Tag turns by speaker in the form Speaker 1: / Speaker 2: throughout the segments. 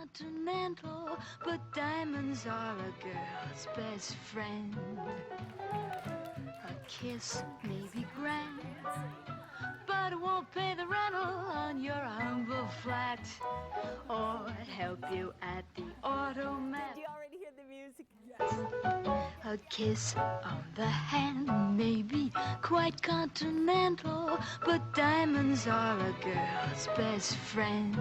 Speaker 1: continental, but diamonds are a girl's best friend. A kiss may be grand, but it won't pay the rental on your humble flat or help you at the automat.
Speaker 2: Did you already hear the music?
Speaker 1: A kiss on the hand may be quite continental, but diamonds are a girl's best friend.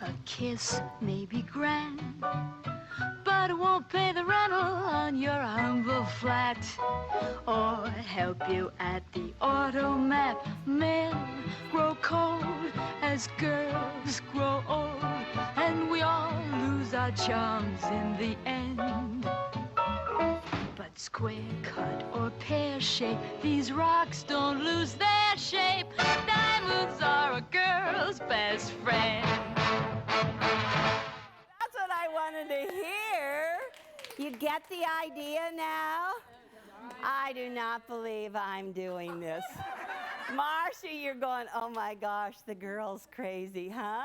Speaker 1: A kiss may be grand, but it won't pay the rental on your humble flat or help you at the automat. Men grow cold as girls grow old, and we all lose our charms in the end. But square cut or pear shape, these rocks don't lose their shape. Diamonds are a girl's best friend.
Speaker 2: That's what I wanted to hear. You get the idea now? I do not believe I'm doing this. Marcia, you're going, oh my gosh, the girl's crazy, huh?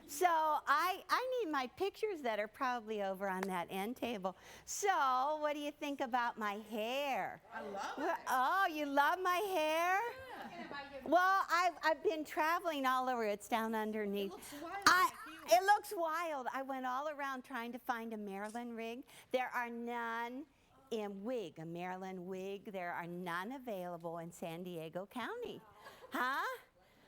Speaker 2: So I need my pictures that are probably over on that end table. So what do you think about my hair?
Speaker 3: I love it.
Speaker 2: Oh, you love my hair?
Speaker 3: Yeah.
Speaker 2: Well, I've been traveling all over. It's down underneath.
Speaker 3: It looks wild.
Speaker 2: It looks wild. I went all around trying to find a Maryland rig. There are none in a Maryland wig. There are none available in San Diego County. Huh?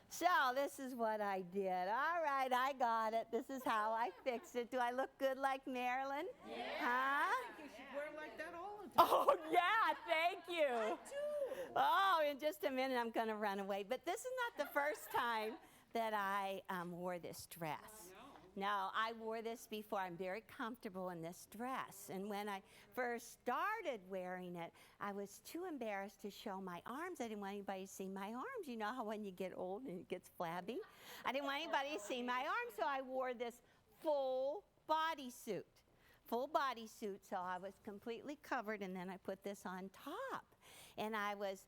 Speaker 2: So this is what I did. All right, I got it. This is how I fixed it. Do I look good like Marilyn?
Speaker 3: Yeah.
Speaker 2: Huh?
Speaker 3: I think you should wear like that all the time.
Speaker 2: Oh, yeah, thank you.
Speaker 3: I do.
Speaker 2: Oh, in just a minute, I'm going to run away. But this is not the first time that I wore this dress. No, I wore this before. I'm very comfortable in this dress. And when I first started wearing it, I was too embarrassed to show my arms. I didn't want anybody to see my arms. You know how when you get old and it gets flabby? I didn't want anybody to see my arms, so I wore this full bodysuit. Full bodysuit, so I was completely covered, and then I put this on top. And I was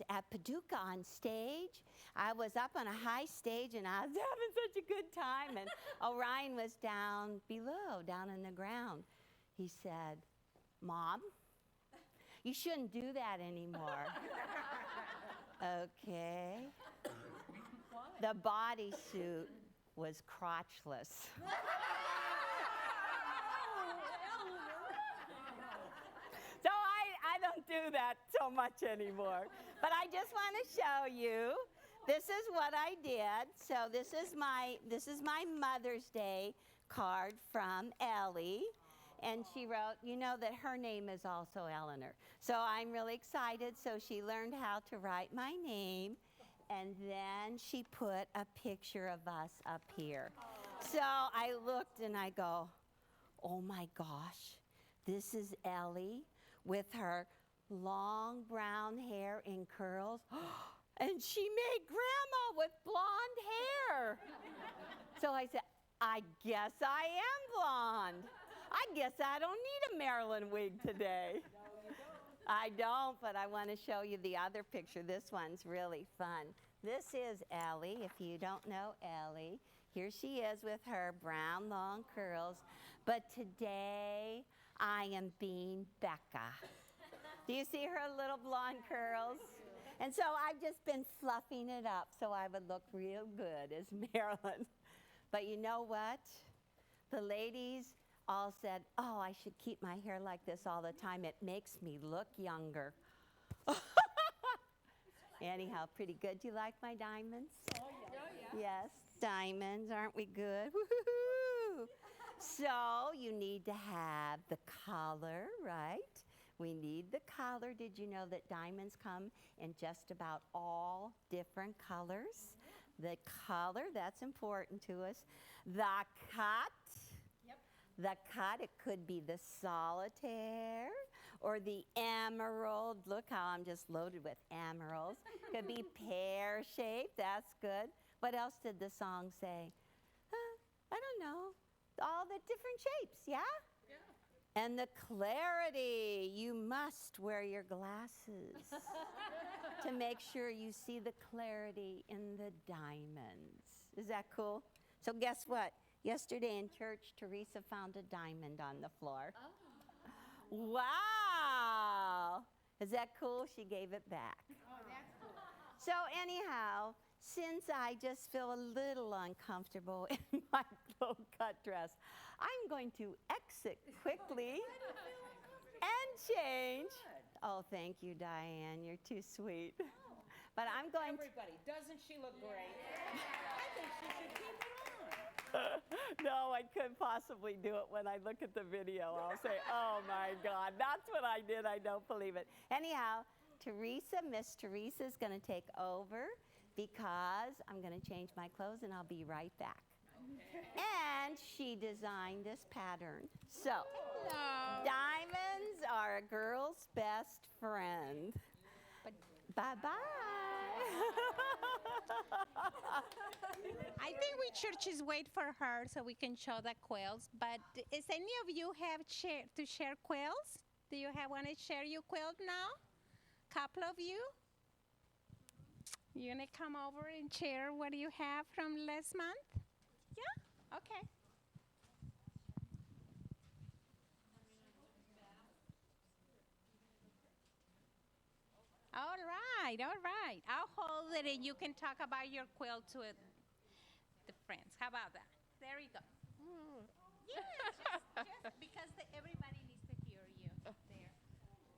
Speaker 2: at Paducah on stage. I was up on a high stage, and I was having such a good time. And Orion was down below, down in the ground. He said, "Mom, you shouldn't do that anymore." Okay. The bodysuit was crotchless. So I don't do that so much anymore. But I just want to show you, this is what I did. So this is my Mother's Day card from Ellie. And she wrote, you know that her name is also Eleanor. So I'm really excited. So she learned how to write my name. And then she put a picture of us up here. So I looked and I go, oh my gosh, this is Ellie with her long brown hair in curls. And she made Grandma with blonde hair. So I said, I guess I am blonde. I guess I don't need a Maryland wig today. I don't, but I want to show you the other picture. This one's really fun. This is Ellie, if you don't know Ellie. Here she is with her brown long curls. But today, I am being Becca. Do you see her little blonde curls? And so I've just been fluffing it up so I would look real good as Marilyn. But you know what? The ladies all said, oh, I should keep my hair like this all the time. It makes me look younger. Anyhow, pretty good. Do you like my diamonds?
Speaker 3: Oh, yeah.
Speaker 2: Yes, diamonds. Aren't we good? Woo-hoo-hoo. So you need to have the collar, right? We need the collar. Did you know that diamonds come in just about all different colors? The color, that's important to us. The cut.
Speaker 3: Yep.
Speaker 2: The cut, it could be the solitaire or the emerald. Look how I'm just loaded with emeralds. Could be pear-shaped, that's good. What else did the song say? I don't know. All the different shapes, yeah? Yeah. And the clarity. You must wear your glasses to make sure you see the clarity in the diamonds. Is that cool? So guess what? Yesterday in church, Teresa found a diamond on the floor. Wow! Is that cool? She gave it back.
Speaker 3: Oh, that's cool.
Speaker 2: So anyhow, since I just feel a little uncomfortable in my low-cut dress, I'm going to exit quickly and change. Oh, thank you, Diane. You're too sweet. But I'm going to...
Speaker 3: Everybody, doesn't she look great? I think she should keep it on.
Speaker 2: No, I couldn't possibly do it. When I look at the video, I'll say, oh my God, that's what I did. I don't believe it. Anyhow, Miss Teresa's going to take over because I'm going to change my clothes and I'll be right back. And she designed this pattern. So, diamonds are a girl's best friend. Bye-bye.
Speaker 4: I think we should just wait for her so we can show the quilts. But is any of you have to share quilts? Do you want to share your quilt now? Couple of you? You gonna come over and share what you have from last month? Yeah? Okay. All right, all right. I'll hold it and you can talk about your quilt to the friends. How about that? There you go. Yes, just because everybody needs to hear you. There.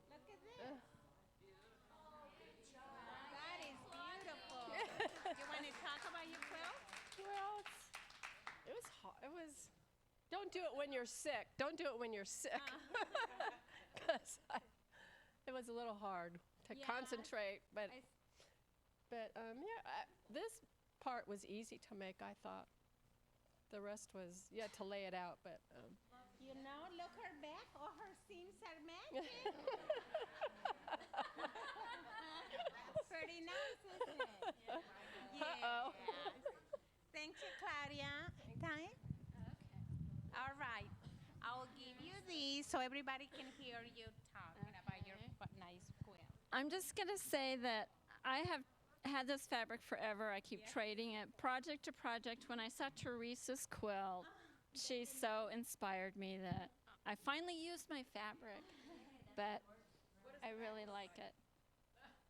Speaker 4: Look at this. That is beautiful. You want to talk about your quilt?
Speaker 5: Well, it was hard. Don't do it when you're sick. Don't do it when you're sick. Because it was a little hard to concentrate. But this part was easy to make, I thought. The rest was, to lay it out. But
Speaker 4: You know, look her back. All her seams are matching. Pretty nice, isn't it?
Speaker 5: Uh-oh.
Speaker 4: Thank you, Claudia. Time? Okay. All right. I'll give you these so everybody can hear you talking about your nice quilt.
Speaker 6: I'm just going to say that I have had this fabric forever. I keep trading it project to project. When I saw Teresa's quilt, she so inspired me that I finally used my fabric, but I really like it.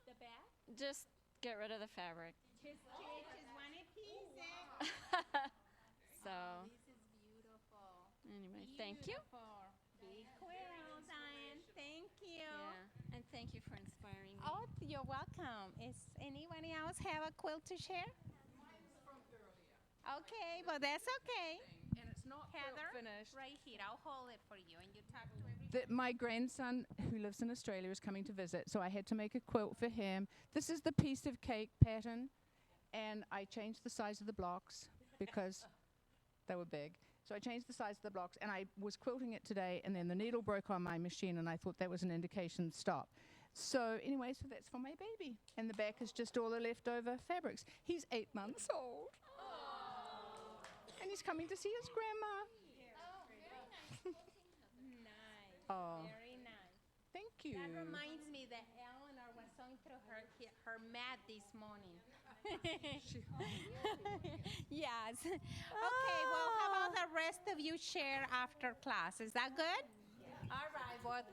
Speaker 4: The back?
Speaker 6: Just get rid of the fabric.
Speaker 4: Just want a piece.
Speaker 6: So
Speaker 4: This is beautiful.
Speaker 6: anyway, thank you.
Speaker 4: Beautiful. Big quilt, Diane. Thank you.
Speaker 6: Yeah, and thank you for inspiring me.
Speaker 4: Oh, you're welcome. Is anyone else have a quilt to share? Okay, well that's okay.
Speaker 3: And it's not
Speaker 4: Heather,
Speaker 3: finished.
Speaker 4: right here. I'll hold it for you, and you talk to everybody.
Speaker 3: My grandson, who lives in Australia, is coming to visit, so I had to make a quilt for him. This is the piece of cake pattern, and I changed the size of the blocks because they were big. So I changed the size of the blocks, and I was quilting it today, and then the needle broke on my machine, and I thought that was an indication stop. So anyway, so that's for my baby. And the back is just all the leftover fabrics. He's 8 months old. And he's coming to see his grandma.
Speaker 4: Nice.
Speaker 3: Oh.
Speaker 4: Very nice.
Speaker 3: Thank you.
Speaker 4: That reminds me that Eleanor was going through her mat this morning. Yes. Okay, well, how about the rest of you share after class? Is that good? All right, well,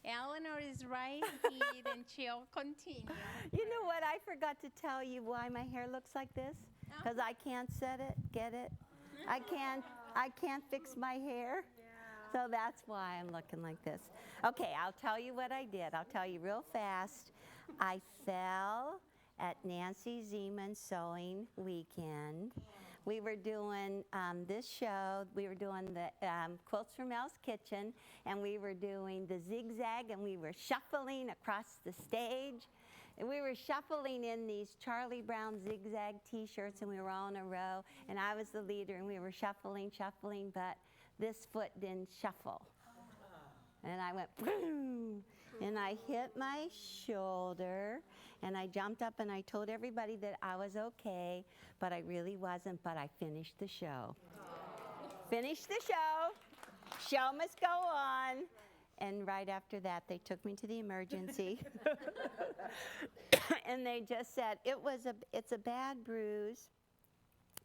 Speaker 4: Eleanor is right here, and she'll continue.
Speaker 2: You know what? I forgot to tell you why my hair looks like this. Because I can't set it, get it? I can't fix my hair. So that's why I'm looking like this. Okay, I'll tell you what I did. I'll tell you real fast. I fell at Nancy Zeman's sewing weekend. We were doing this show. We were doing the Quilts from Mel's Kitchen, and we were doing the zigzag, and we were shuffling across the stage. And we were shuffling in these Charlie Brown zigzag t-shirts, and we were all in a row, and I was the leader, and we were shuffling, but this foot didn't shuffle. And I went, boom, and I hit my shoulder, and I jumped up, and I told everybody that I was okay, but I really wasn't, but I finished the show. Finished the show. Show must go on. And right after that, they took me to the emergency. And they just said, it's a bad bruise,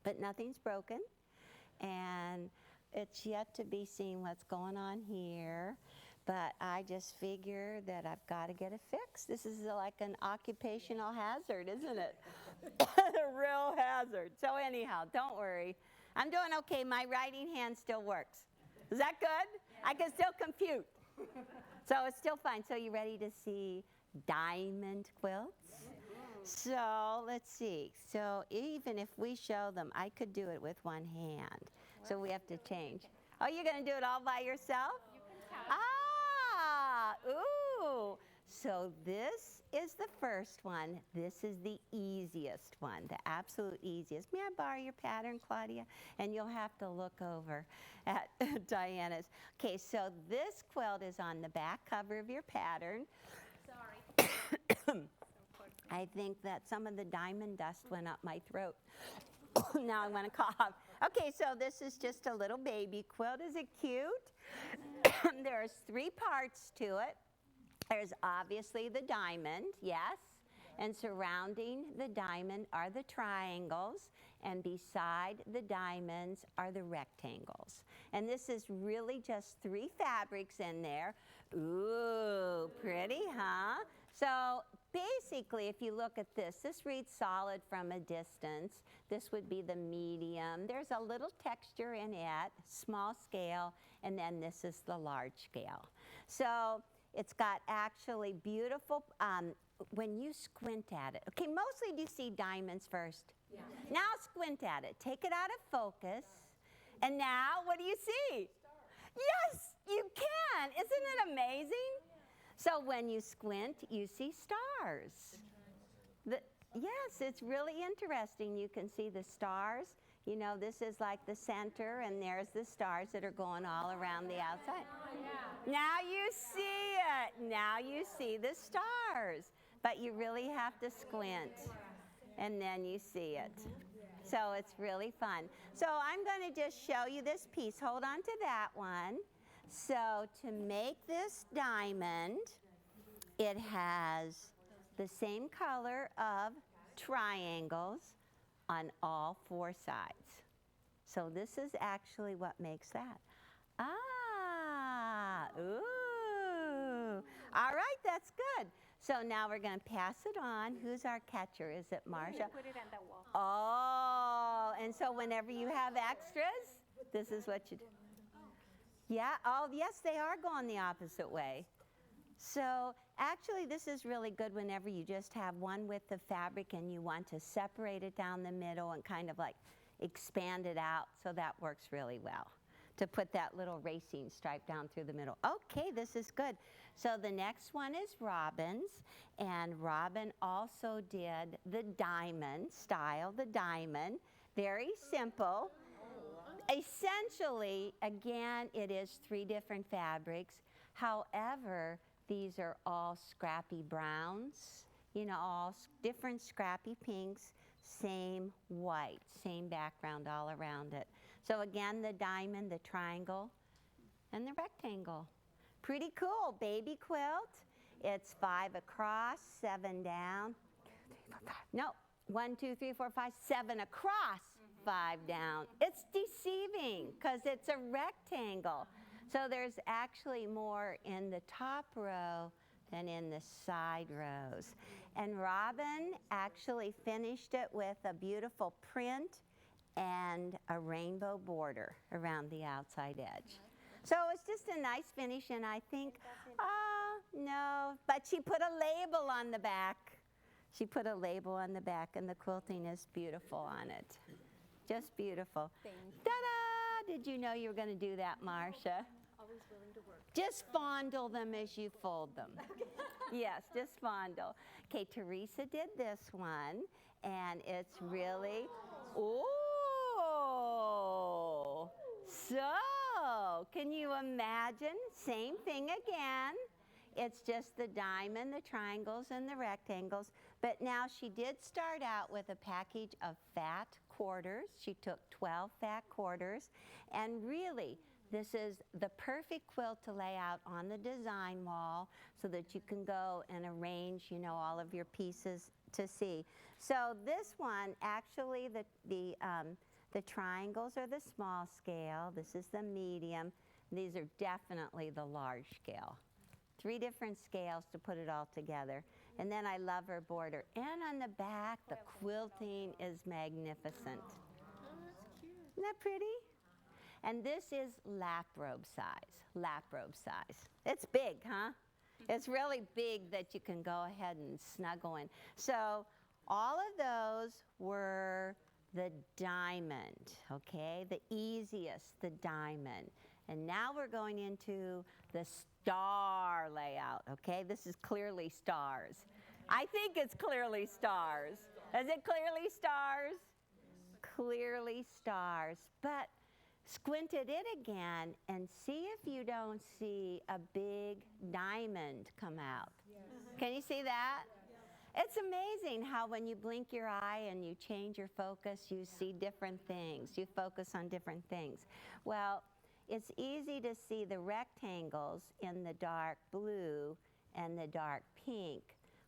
Speaker 2: but nothing's broken. and it's yet to be seen what's going on here. But I just figure that I've got to get it fixed. This is like an occupational hazard, isn't it? A real hazard. So anyhow, don't worry. I'm doing okay. My writing hand still works. Is that good? I can still compute. So it's still fine. So you ready to see diamond quilts? So let's see. So even if we show them, I could do it with one hand. So we have to change. Oh, you're going to do it all by yourself? Ah, ooh. So this is the first one. This is the easiest one, the absolute easiest. May I borrow your pattern, Claudia? And you'll have to look over at Diana's. Okay, so this quilt is on the back cover of your pattern. Sorry. I think that some of the diamond dust went up my throat. Now I want to cough. Okay, so this is just a little baby quilt. Is it cute? There's 3 parts to it. There's obviously the diamond, yes, and surrounding the diamond are the triangles, and beside the diamonds are the rectangles. And this is really just 3 fabrics in there. Ooh, pretty, huh? So basically, if you look at this reads solid from a distance. This would be the medium. There's a little texture in it, small scale, and then this is the large scale. So it's got actually beautiful, when you squint at it. Okay, mostly do you see diamonds first? Yeah. Now squint at it. Take it out of focus. And now what do you see? Stars. Yes, you can. Isn't it amazing? So when you squint, you see stars. Yes, it's really interesting. You can see the stars. You know, this is like the center, and there's the stars that are going all around the outside. Now you see it. Now you see the stars. But you really have to squint, and then you see it. So it's really fun. So I'm going to just show you this piece. Hold on to that one. So to make this diamond, it has the same color of triangles on all 4 sides. So this is actually what makes that. Ah, ooh. All right, that's good. So now we're going to pass it on. Who's our catcher? Is it Marsha?
Speaker 4: Put it on the wall.
Speaker 2: Oh, and so whenever you have extras, this is what you do. Yeah, oh, yes, they are going the opposite way. So actually, this is really good whenever you just have one width of fabric and you want to separate it down the middle and kind of like expand it out. So that works really well to put that little racing stripe down through the middle. Okay, this is good. So the next one is Robin's, and Robin also did the diamond style, the diamond. Very simple. Essentially, again, it is 3 different fabrics. However, these are all scrappy browns, you know, all different scrappy pinks, same white, same background all around it. So again, the diamond, the triangle, and the rectangle. Pretty cool, baby quilt. It's 5 across, 7 down. 1, 2, 3, 4, 5, 7 across, 5 down. It's deceiving because it's a rectangle. So there's actually more in the top row than in the side rows. And Robin actually finished it with a beautiful print and a rainbow border around the outside edge. So it's just a nice finish, and I think, no, but she put a label on the back. She put a label on the back, and the quilting is beautiful on it. Just beautiful. Ta-da! Did you know you were going to do that, Marcia?
Speaker 4: Always willing to work.
Speaker 2: Just fondle them as you fold them. Yes, just fondle. Okay, Teresa did this one, and it's really, ooh. So, can you imagine? Same thing again. It's just the diamond, the triangles, and the rectangles. But now she did start out with a package of fat quarters. She took 12 fat quarters, and really, this is the perfect quilt to lay out on the design wall so that you can go and arrange, you know, all of your pieces to see. So this one, actually, The triangles are the small scale. This is the medium. These are definitely the large scale. 3 different scales to put it all together. And then I love her border. And on the back, the quilting is magnificent.
Speaker 5: Oh, that's cute.
Speaker 2: Isn't that pretty? And this is lap robe size, lap robe size. It's big, huh? It's really big that you can go ahead and snuggle in. So all of those were the diamond, okay? The easiest, the diamond. And now we're going into the star layout, okay? This is clearly stars. I think it's clearly stars. Is it clearly stars? Clearly stars. But squint at it again and see if you don't see a big diamond come out. Can you see that? It's amazing how when you blink your eye and you change your focus, you see different things. You focus on different things. Well, it's easy to see the rectangles in the dark blue and the dark pink.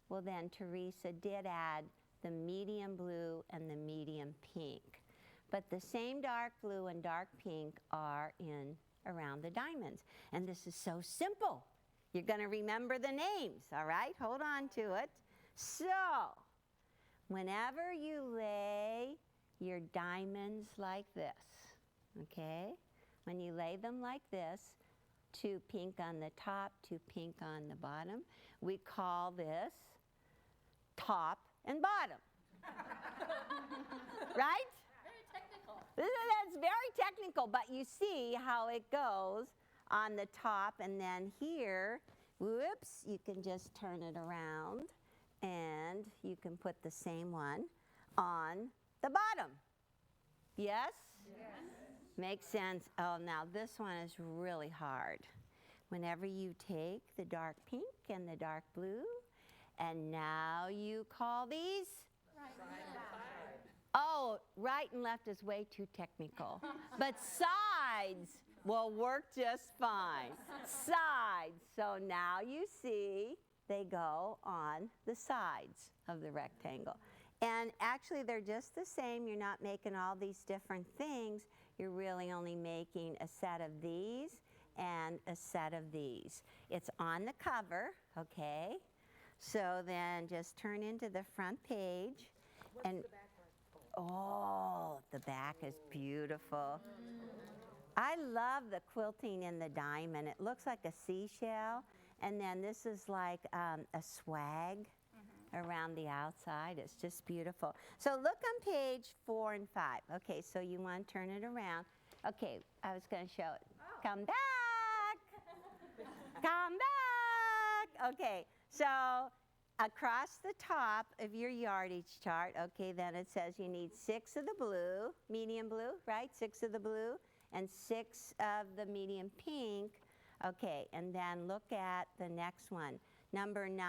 Speaker 2: Well, then Teresa did add the medium blue and the medium pink. But the same dark blue and dark pink are in around the diamonds. And this is so simple. You're going to remember the names, all right? Hold on to it. So, whenever you lay your diamonds like this, okay? When you lay them like this, 2 pink on the top, 2 pink on the bottom, we call this top and bottom. Right?
Speaker 5: Very technical.
Speaker 2: That's very technical, but you see how it goes on the top, and then here, whoops, you can just turn it around, and you can put the same one on the bottom. Yes? Yes. Makes sense. Oh, now this one is really hard. Whenever you take the dark pink and the dark blue, and now you call these? Oh, right and left is way too technical. But sides will work just fine. Sides. So now you see they go on the sides of the rectangle. And actually they're just the same. You're not making all these different things. You're really only making a set of these and a set of these. It's on the cover, okay? So then just turn into the front page. And the back part? Oh, the back is beautiful. I love the quilting in the diamond. It looks like a seashell, and then this is like a swag around the outside. It's just beautiful. So look on page 4 and 5. Okay, so you want to turn it around. Okay, I was going to show it. Come back. Come back. Okay, so across the top of your yardage chart, okay, then it says you need 6 of the blue, medium blue, right? 6 of the blue and 6 of the medium pink. Okay, and then look at the next one. Number 9.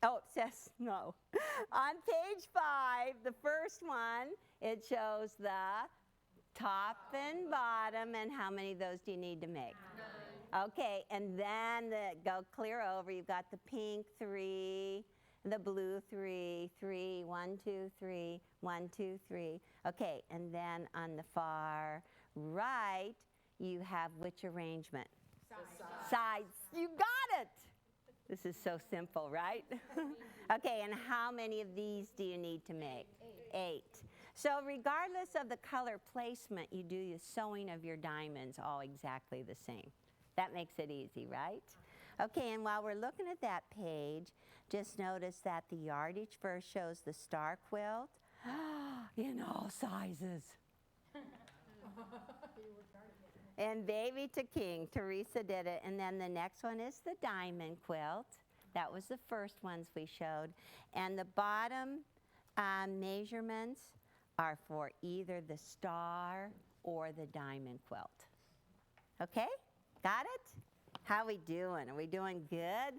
Speaker 2: Oh, it says no. On page 5, the first one, it shows the top and bottom, and how many of those do you need to make? 9. Okay, and then go clear over. You've got the pink 3, the blue 3, 3, 1, 2, 3, 1, 2, 3. Okay, and then on the far right, you have which arrangement? Sides. You got it. This is so simple, right? Okay, and how many of these do you need to make? 8. So regardless of the color placement, you do the sewing of your diamonds all exactly the same. That makes it easy, right? Okay, and while we're looking at that page, just notice that the yardage first shows the star quilt in all sizes. And baby to king, Teresa did it. And then the next one is the diamond quilt. That was the first ones we showed. And the bottom measurements are for either the star or the diamond quilt. Okay, got it? How we doing? Are we doing good?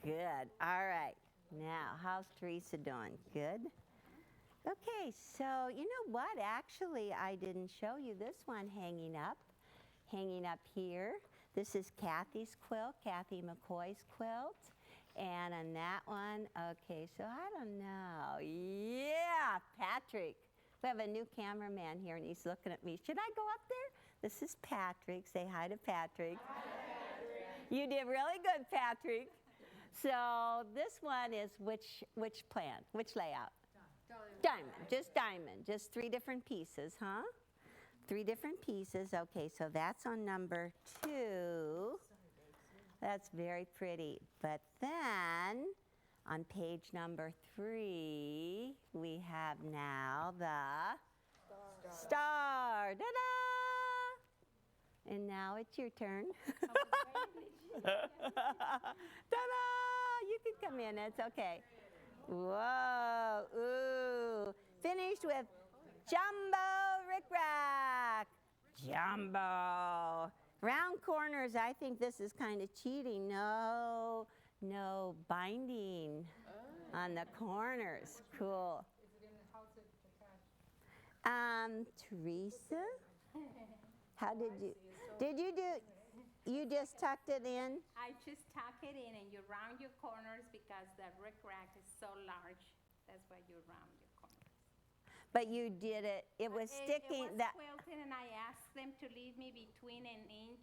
Speaker 2: Good, all right. Now, how's Teresa doing? Good? Okay, so you know what? Actually, I didn't show you this one hanging up here. This is Kathy's quilt, Kathy McCoy's quilt. And on that one, okay, so I don't know. Yeah, Patrick. We have a new cameraman here, and he's looking at me. Should I go up there? This is Patrick. Say hi to Patrick. Hi, Patrick. You did really good, Patrick. So this one is which plan? Which layout? Diamond. Just diamond. Just 3 different pieces, huh? 3 different pieces. Okay, so that's on number 2. That's very pretty. But then on page number 3, we have now the star. Ta-da! And now it's your turn. Ta-da! You can come in. It's okay. Whoa. Ooh. Finished with jumbo rickrack. Jumbo. Round corners, I think this is kind of cheating. No binding on the corners. Cool. Teresa, how did you just tucked it in?
Speaker 4: I just tuck it in and you round your corners because the rickrack is so large. That's why you round your corners.
Speaker 2: But you did it. It was sticking.
Speaker 4: It was quilted, and I asked them to leave me between an inch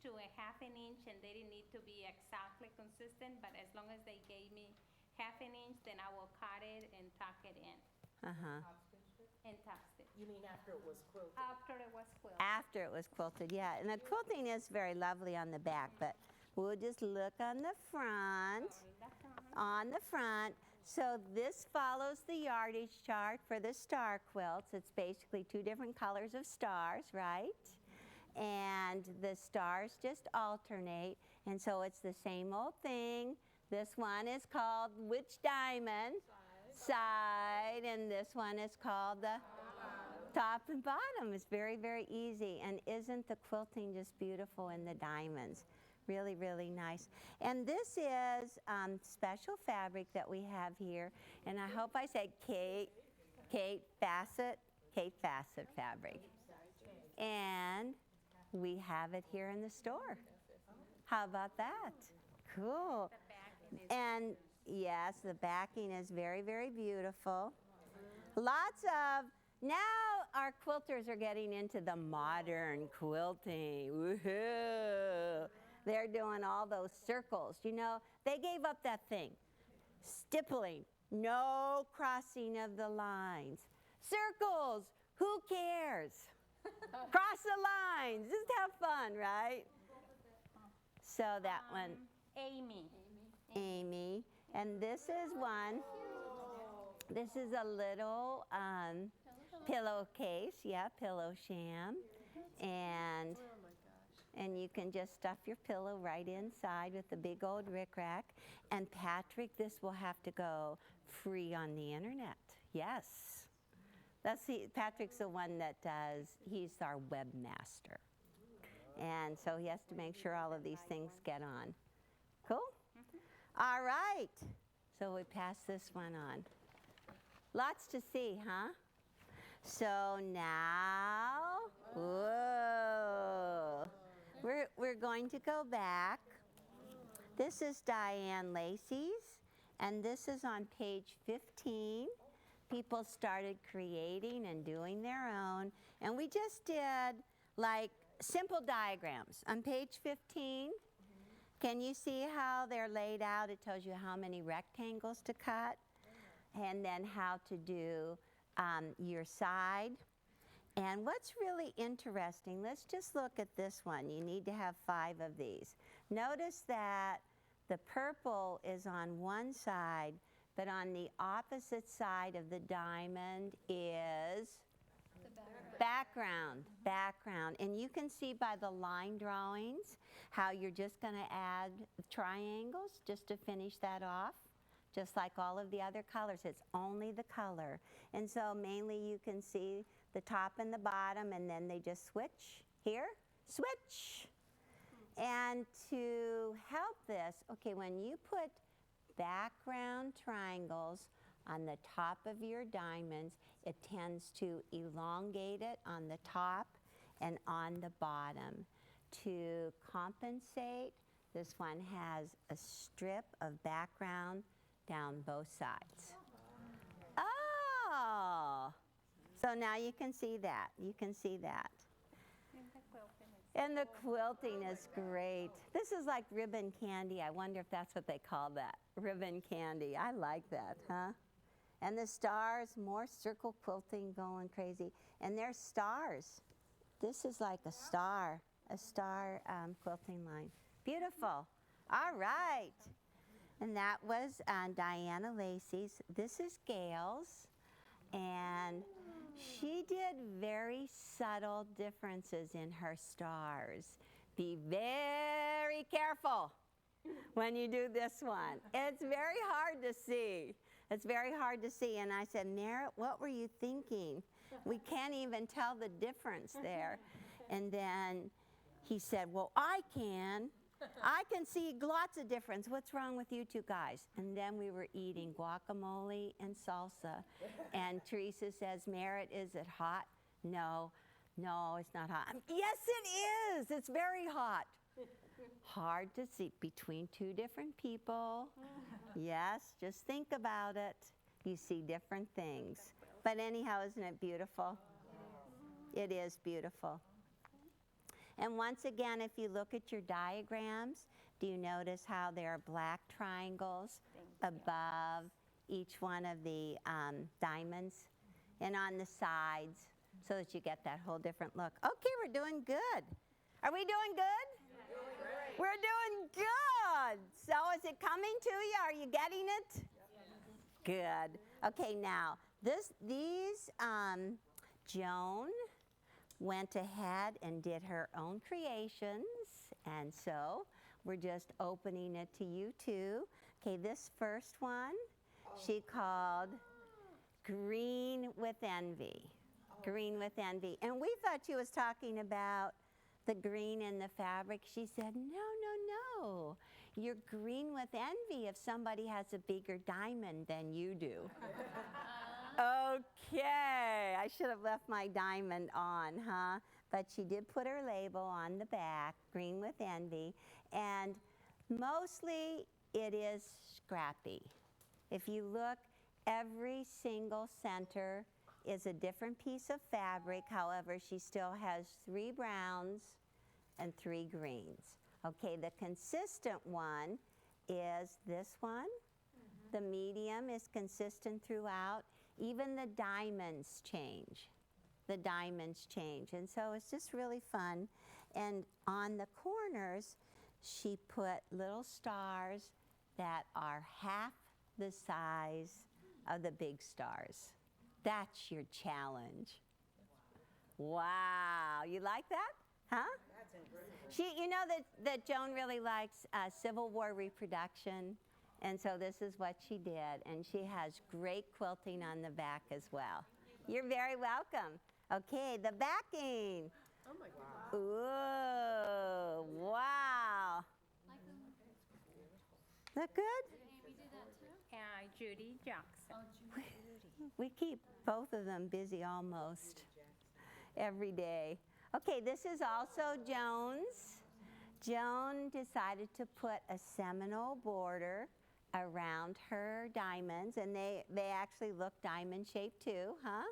Speaker 4: to a half an inch, and they didn't need to be exactly consistent. But as long as they gave me half an inch, then I will cut it and tuck it in. And top stitch.
Speaker 7: You mean after it was quilted?
Speaker 4: After it was quilted.
Speaker 2: After it was quilted, yeah. And the quilting is very lovely on the back, but we'll just look on the front. On the front. So this follows the yardage chart for the star quilts. It's basically 2 different colors of stars, right? And the stars just alternate. And so it's the same old thing. This one is called which diamond? Side. And this one is called the top and bottom. It's very, very easy. And isn't the quilting just beautiful in the diamonds? Really, really nice. And this is special fabric that we have here. And I hope I said Kate Fassett fabric. And we have it here in the store. How about that? Cool. And yes, the backing is very, very beautiful. Lots of, now our quilters are getting into the modern quilting. Woohoo! They're doing all those circles. You know, they gave up that thing. Stippling, no crossing of the lines. Circles, who cares? Cross the lines, just have fun, right? So that one. Amy. And this is one. This is a little pillowcase, pillow sham. And you can just stuff your pillow right inside with the big old rickrack. And Patrick, this will have to go free on the internet. Yes. Patrick's the one that he's our webmaster. And so he has to make sure all of these things get on. Cool? All right. So we pass this one on. Lots to see, huh? So now, whoa. We're going to go back. This is Diane Lacey's, and this is on page 15. People started creating and doing their own, and we just did like simple diagrams. On page 15, can you see how they're laid out? It tells you how many rectangles to cut, and then how to do your side. And what's really interesting, let's just look at this one. You need to have 5 of these. Notice that the purple is on one side, but on the opposite side of the diamond is background. And you can see by the line drawings how you're just going to add triangles just to finish that off. Just like all of the other colors, it's only the color. And so mainly you can see the top and the bottom, and then they just switch. Here, switch. And to help this, okay, when you put background triangles on the top of your diamonds, it tends to elongate it on the top and on the bottom. To compensate, this one has a strip of background down both sides. Oh, So now you can see that. You can see that. And the quilting is great. This is like ribbon candy. I wonder if that's what they call that, ribbon candy. I like that, huh? And the stars, more circle quilting going crazy. And there's stars. This is like a star quilting line. Beautiful. All right. And that was Diana Lacey's. This is Gail's. And she did very subtle differences in her stars. Be very careful when you do this one. It's very hard to see. It's very hard to see. And I said, Merritt, what were you thinking? We can't even tell the difference there. And then he said, well, I can. I can see lots of difference. What's wrong with you two guys? And then we were eating guacamole and salsa. And Teresa says, Merritt, is it hot? No, it's not hot. Yes, it is. It's very hot. Hard to see between two different people. Yes, just think about it. You see different things. But anyhow, isn't it beautiful? It is beautiful. And once again, if you look at your diagrams, do you notice how there are black triangles above each one of the diamonds and on the sides so that you get that whole different look? Okay, we're doing good. Are we doing good? We're doing good. So is it coming to you? Are you getting it? Good. Okay, now, Joan went ahead and did her own creations, and so we're just opening it to you too. Okay, this first one she called Green with Envy. Green with Envy. And we thought she was talking about the green in the fabric. She said, no. You're green with envy if somebody has a bigger diamond than you do. Okay, I should have left my diamond on, huh? But she did put her label on the back, Green with Envy, and mostly it is scrappy. If you look, every single center is a different piece of fabric. However, she still has 3 browns and 3 greens. Okay, the consistent one is this one. The medium is consistent throughout. Even the diamonds change. The diamonds change. And so it's just really fun. And on the corners, she put little stars that are half the size of the big stars. That's your challenge. Wow, you like that? Huh? You know that Joan really likes Civil War reproduction. And so this is what she did. And she has great quilting on the back as well. You're very welcome. Okay, the backing.
Speaker 5: Oh my God.
Speaker 2: Ooh, wow. Is that good?
Speaker 4: Judy Jackson.
Speaker 2: We keep both of them busy almost every day. Okay, this is also Joan's. Joan decided to put a Seminole border around her diamonds, and they actually look diamond-shaped too, huh?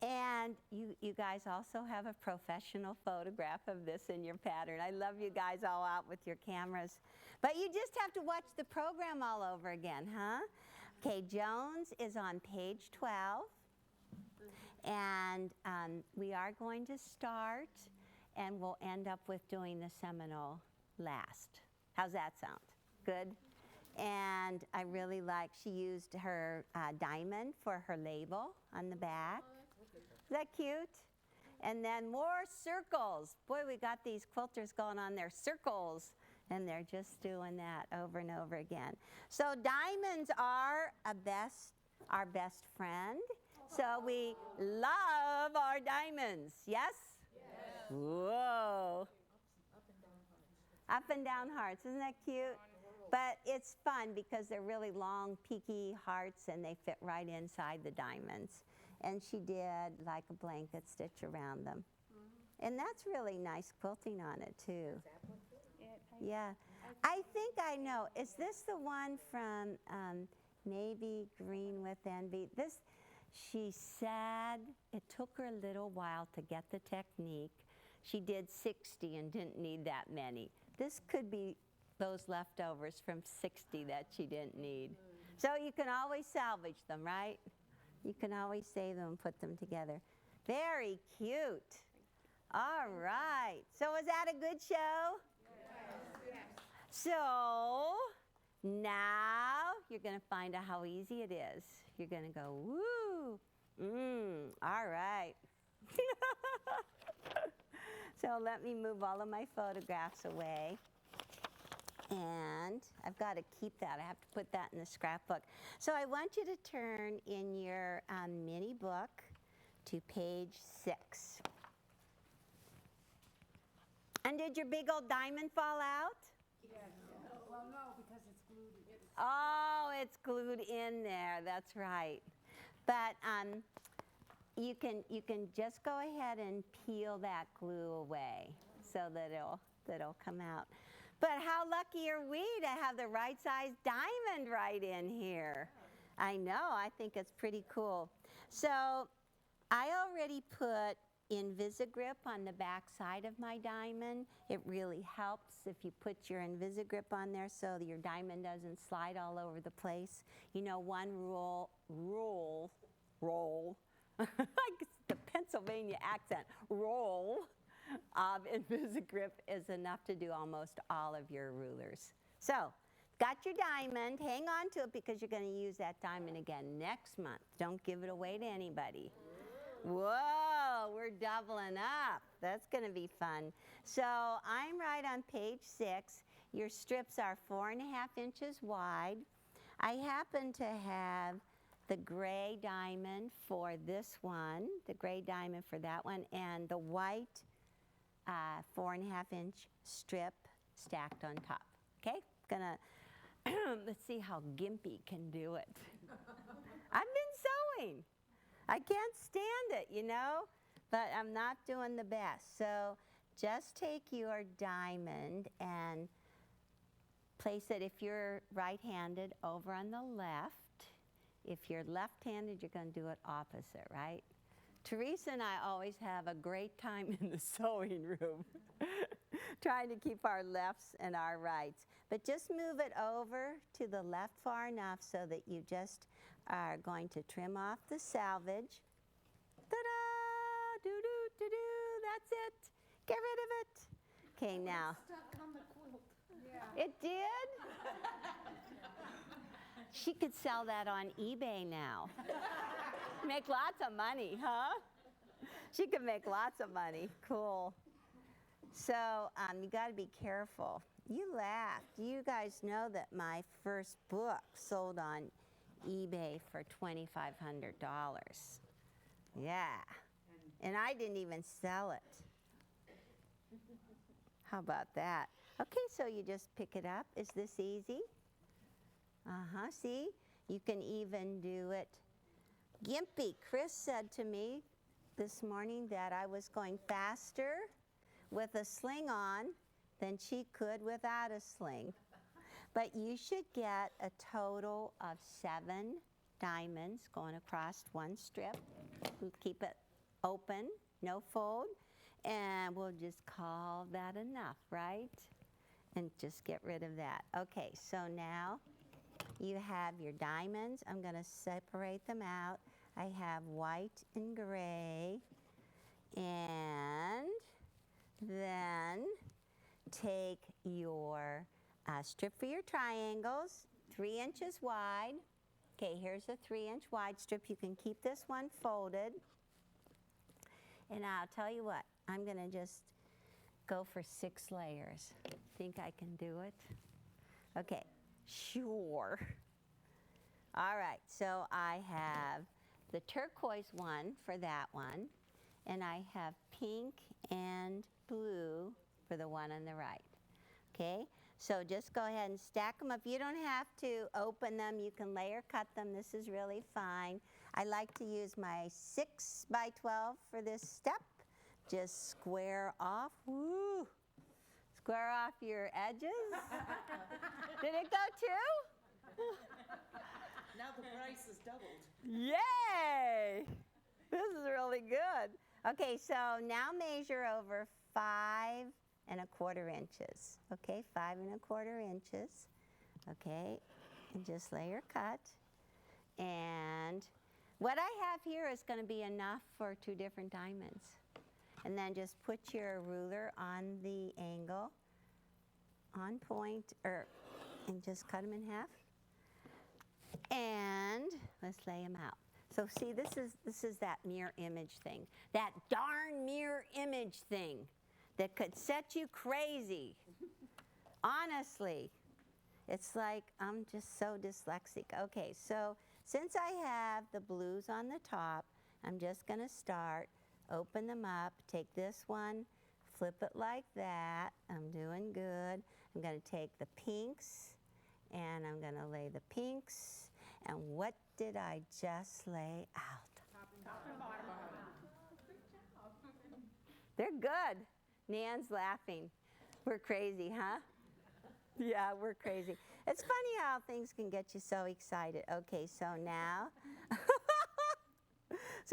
Speaker 2: And you guys also have a professional photograph of this in your pattern. I love you guys all out with your cameras. But you just have to watch the program all over again, huh? Okay, Joan's is on page 12. And we are going to start, and we'll end up with doing the Seminole last. How's that sound? Good? And I really like, she used her diamond for her label on the back. Is that cute? And then more circles. Boy, we got these quilters going on their circles, and they're just doing that over and over again. So diamonds are our best friend. So we love our diamonds, yes? Yes. Whoa. Up and down hearts, isn't that cute? But it's fun because they're really long, peaky hearts, and they fit right inside the diamonds. And she did like a blanket stitch around them. And that's really nice quilting on it too. Yeah. I think I know. Is this the one from maybe Green with Envy? She said it took her a little while to get the technique. She did 60 and didn't need that many. This could be those leftovers from 60 that she didn't need. So you can always salvage them, right? You can always save them and put them together. Very cute. All right. So was that a good show? Yes. So now you're going to find out how easy it is. You're going to go, woo. All right. So let me move all of my photographs away. And I've got to keep that. I have to put that in the scrapbook. So I want you to turn in your mini book to page 6. And did your big old diamond fall out?
Speaker 3: Yes. Well, no, because it's glued.
Speaker 2: Oh, it's glued in there. That's right. But you can just go ahead and peel that glue away so that it'll come out. But how lucky are we to have the right size diamond right in here? I know, I think it's pretty cool. So I already put Invisigrip on the back side of my diamond. It really helps if you put your Invisigrip on there so that your diamond doesn't slide all over the place. You know, one roll, like the Pennsylvania accent, roll of Invisigrip is enough to do almost all of your rulers. So, got your diamond. Hang on to it because you're going to use that diamond again next month. Don't give it away to anybody. Whoa, we're doubling up. That's going to be fun. So, I'm right on page 6. Your strips are 4.5 inches wide. I happen to have the gray diamond for this one, the gray diamond for that one, and the white 4.5-inch strip stacked on top. Okay, gonna let's see how Gimpy can do it. I've been sewing. I can't stand it, you know, but I'm not doing the best. So just take your diamond and place it, if you're right-handed, over on the left. If you're left-handed, you're going to do it opposite, right? Teresa and I always have a great time in the sewing room trying to keep our lefts and our rights. But just move it over to the left far enough so that you just are going to trim off the salvage. Ta-da! Do-do-do-do! That's it. Get rid of it. Okay, now.
Speaker 3: Stuck on the quilt. Yeah.
Speaker 2: It did? She could sell that on eBay now. Make lots of money, huh? She could make lots of money. Cool. So you got to be careful. You laughed. You guys know that my first book sold on eBay for $2,500. Yeah. And I didn't even sell it. How about that? Okay, so you just pick it up. Is this easy? See? You can even do it. Gimpy, Chris said to me this morning that I was going faster with a sling on than she could without a sling. But you should get a total of 7 diamonds going across one strip. We'll keep it open, no fold, and we'll just call that enough, right? And just get rid of that. Okay, so now you have your diamonds. I'm going to separate them out. I have white and gray. And then take your strip for your triangles, 3 inches wide. Okay, here's a 3-inch wide strip. You can keep this one folded. And I'll tell you what, I'm going to just go for 6 layers. Think I can do it? Okay, sure. All right, so I have the turquoise one for that one, and I have pink and blue for the one on the right. Okay, so just go ahead and stack them up. You don't have to open them. You can layer cut them. This is really fine. I like to use my 6 by 12 for this step. Just square off. Woo! Square off your edges. Did it go too?
Speaker 7: Now the price is doubled.
Speaker 2: Yay! This is really good. Okay, so now measure over 5¼ inches. Okay, 5¼ inches. Okay, and just lay your cut. And what I have here is going to be enough for 2 different diamonds. And then just put your ruler on the angle, on point, and just cut them in half. And let's lay them out. So see, this is that mirror image thing. That darn mirror image thing that could set you crazy. Honestly, it's like I'm just so dyslexic. Okay, so since I have the blues on the top, I'm just going to start, open them up, take this one, flip it like that. I'm doing good. I'm going to take the pinks, and I'm going to lay the pinks. And what did I just lay out?
Speaker 3: Top and bottom.
Speaker 2: They're good. Nan's laughing. We're crazy, huh? Yeah, we're crazy. It's funny how things can get you so excited. Okay, so now,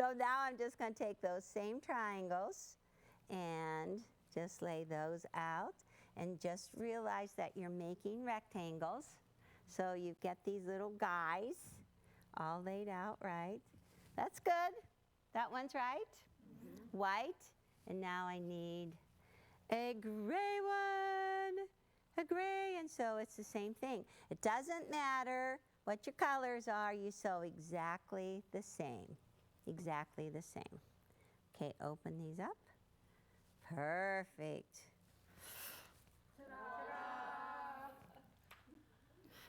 Speaker 2: I'm just going to take those same triangles and just lay those out. And just realize that you're making rectangles. So you get these little guys all laid out right. That's good. That one's right. White. And now I need a gray one. A gray. And so it's the same thing. It doesn't matter what your colors are. You sew exactly the same. Exactly the same. Okay, open these up. Perfect.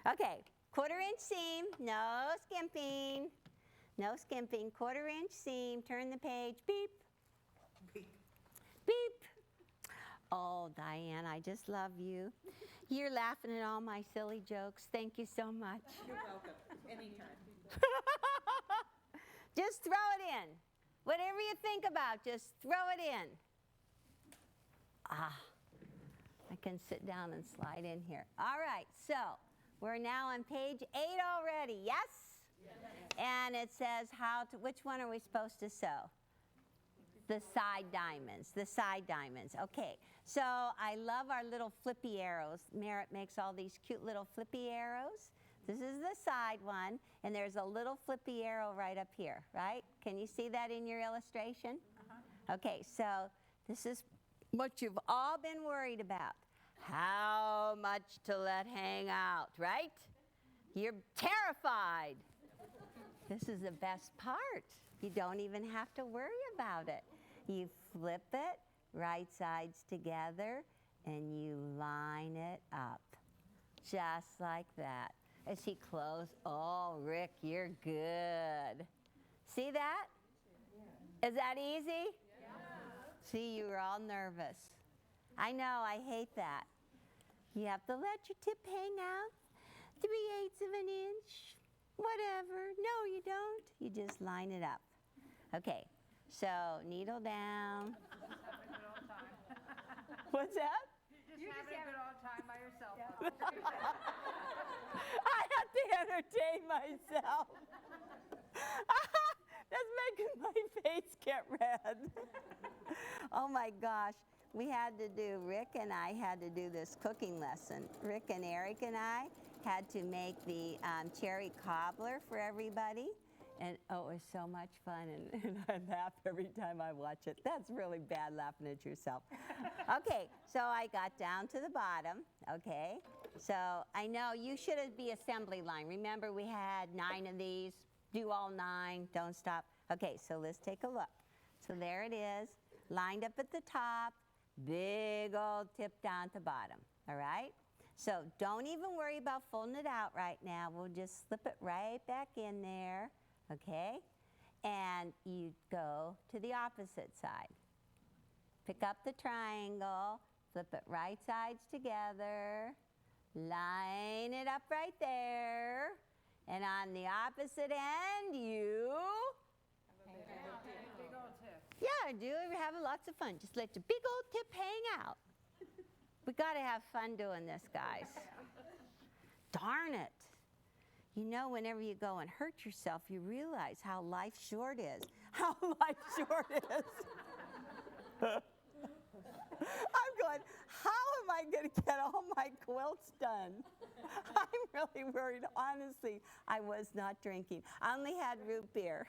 Speaker 2: Okay, 1/4 inch seam, no skimping. No skimping, 1/4 inch seam, turn the page, beep.
Speaker 7: Beep.
Speaker 2: Beep. Oh, Diane, I just love you. You're laughing at all my silly jokes. Thank you so much.
Speaker 7: You're welcome. Anytime.
Speaker 2: Just throw it in. Whatever you think about, just throw it in. Ah, I can sit down and slide in here. All right, so we're now on page 8 already, yes? Yes. And it says which one are we supposed to sew? The side diamonds, the side diamonds. Okay, so I love our little flippy arrows. Merritt makes all these cute little flippy arrows. This is the side one, and there's a little flippy arrow right up here, right? Can you see that in your illustration? Uh-huh. Okay, so this is what you've all been worried about. How much to let hang out, right? You're terrified. This is the best part. You don't even have to worry about it. You flip it, right sides together, and you line it up. Just like that. As he closes, oh, Rick, you're good. See that? Is that easy? Yeah. See, you were all nervous. I know, I hate that. You have to let your tip hang out 3/8 of an inch, whatever. No, you don't. You just line it up. Okay, so needle down. What's that?
Speaker 3: You're just having a good old time by yourself.
Speaker 2: I have to entertain myself. That's making my face get red. Oh my gosh. Rick and I had to do this cooking lesson. Rick and Eric and I had to make the cherry cobbler for everybody. And oh, it was so much fun, and I laugh every time I watch it. That's really bad laughing at yourself. Okay, so I got down to the bottom, okay? So I know you should have the assembly line. Remember we had 9 of these. Do all 9, don't stop. Okay, so let's take a look. So there it is, lined up at the top, big old tip down to bottom, all right? So don't even worry about folding it out right now. We'll just slip it right back in there. Okay, and you go to the opposite side. Pick up the triangle, flip it right sides together, line it up right there, and on the opposite end, you...
Speaker 3: Big old tip.
Speaker 2: Yeah, do have lots of fun. Just let your big old tip hang out. We got to have fun doing this, guys. Darn it. you know, whenever you go and hurt yourself, you realize how life short is. How life short is. I'm going, how am I going to get all my quilts done? I'm really worried. Honestly, I was not drinking. I only had root beer.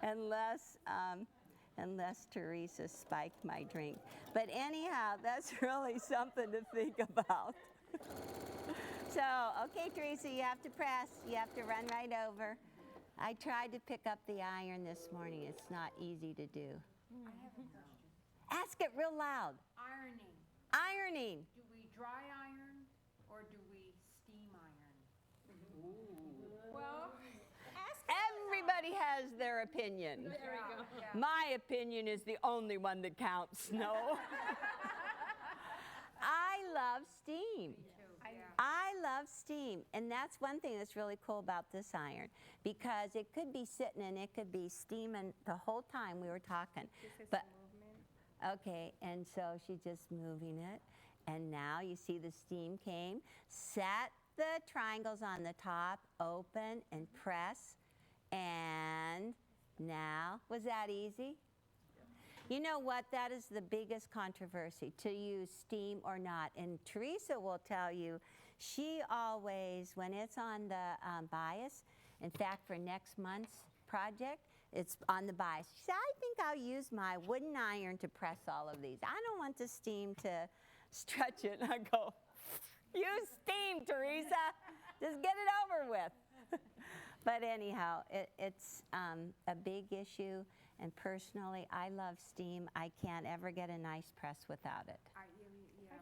Speaker 2: Unless Teresa spiked my drink. But anyhow, that's really something to think about. So, okay, Teresa, you have to press. You have to run right over. I tried to pick up the iron this morning. It's not easy to do.
Speaker 8: I have a question.
Speaker 2: Ask it real loud.
Speaker 8: Ironing.
Speaker 2: Ironing.
Speaker 8: Do we dry iron or do we steam iron? Well,
Speaker 2: Everybody has their opinion.
Speaker 8: there we go. Yeah.
Speaker 2: My opinion is the only one that counts. No. I love steam. I love steam, and that's one thing that's really cool about this iron, because it could be sitting and it could be steaming the whole time we were talking. But okay, and so she's just moving it, and now you see the steam came. Set the triangles on the top, open and press, and now, was that easy? You know what? That is the biggest controversy, to use steam or not. And Teresa will tell you, she always, when it's on the bias, in fact, for next month's project, it's on the bias. She said, I think I'll use my wooden iron to press all of these. I don't want the steam to stretch it. And I go, use steam, Teresa. Just get it over with. But anyhow, it's a big issue. And personally, I love steam. I can't ever get a nice press without it.
Speaker 8: I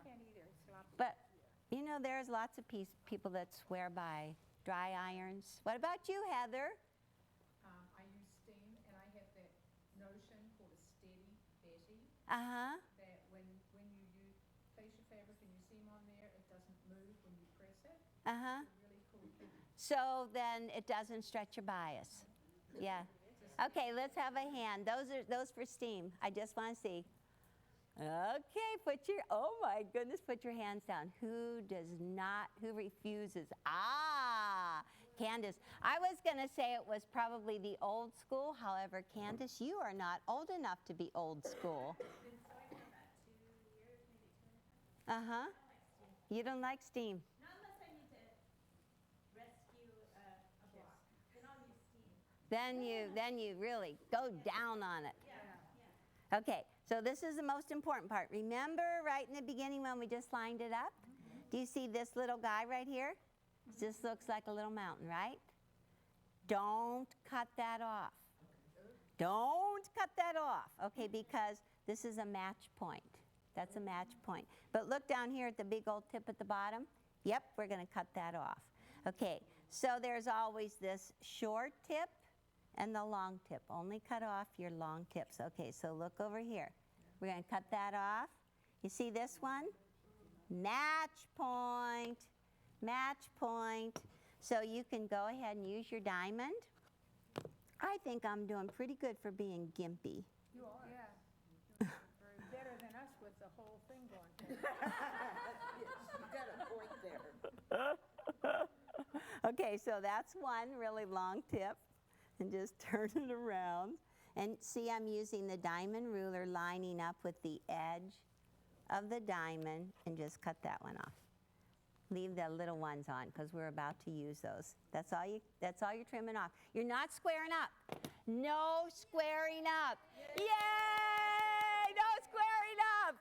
Speaker 8: can't either. It's sloppy.
Speaker 2: But, you know, there's lots of people that swear by dry irons. What about you, Heather?
Speaker 3: I use steam, and I have that notion called a steady Betty,
Speaker 2: Uh-huh.
Speaker 3: that when you place your fabric and you seam on there, it doesn't move when you press it.
Speaker 2: Uh-huh.
Speaker 3: It's a really cool thing.
Speaker 2: So then it doesn't stretch your bias. Yeah. Okay, let's have a hand. Those for steam. I just want to see. Okay, oh my goodness, put your hands down. Who refuses? Ah, Candace. I was going to say it was probably the old school. However, Candace, you are not old enough to be old school. Uh-huh. You don't like steam?
Speaker 9: Not unless I need to rescue a block. Then I'll use steam.
Speaker 2: Then you really go down on it. Okay, so this is the most important part. Remember right in the beginning when we just lined it up? Do you see this little guy right here? It just looks like a little mountain, right? Don't cut that off. Don't cut that off, okay, because this is a match point. That's a match point. But look down here at the big old tip at the bottom. Yep, we're going to cut that off. Okay, so there's always this short tip and the long tip. Only cut off your long tips. Okay, so look over here. We're going to cut that off. You see this one? Match point. Match point. So you can go ahead and use your diamond. I think I'm doing pretty good for being gimpy.
Speaker 8: You are. Yeah. Better than us with the whole thing going.
Speaker 7: Yes, you got a point there.
Speaker 2: Okay, so that's one really long tip. And just turn it around. And see, I'm using the diamond ruler lining up with the edge of the diamond, and just cut that one off. Leave the little ones on because we're about to use those. That's all you're trimming off. You're not squaring up. No squaring up. Yay! No squaring up.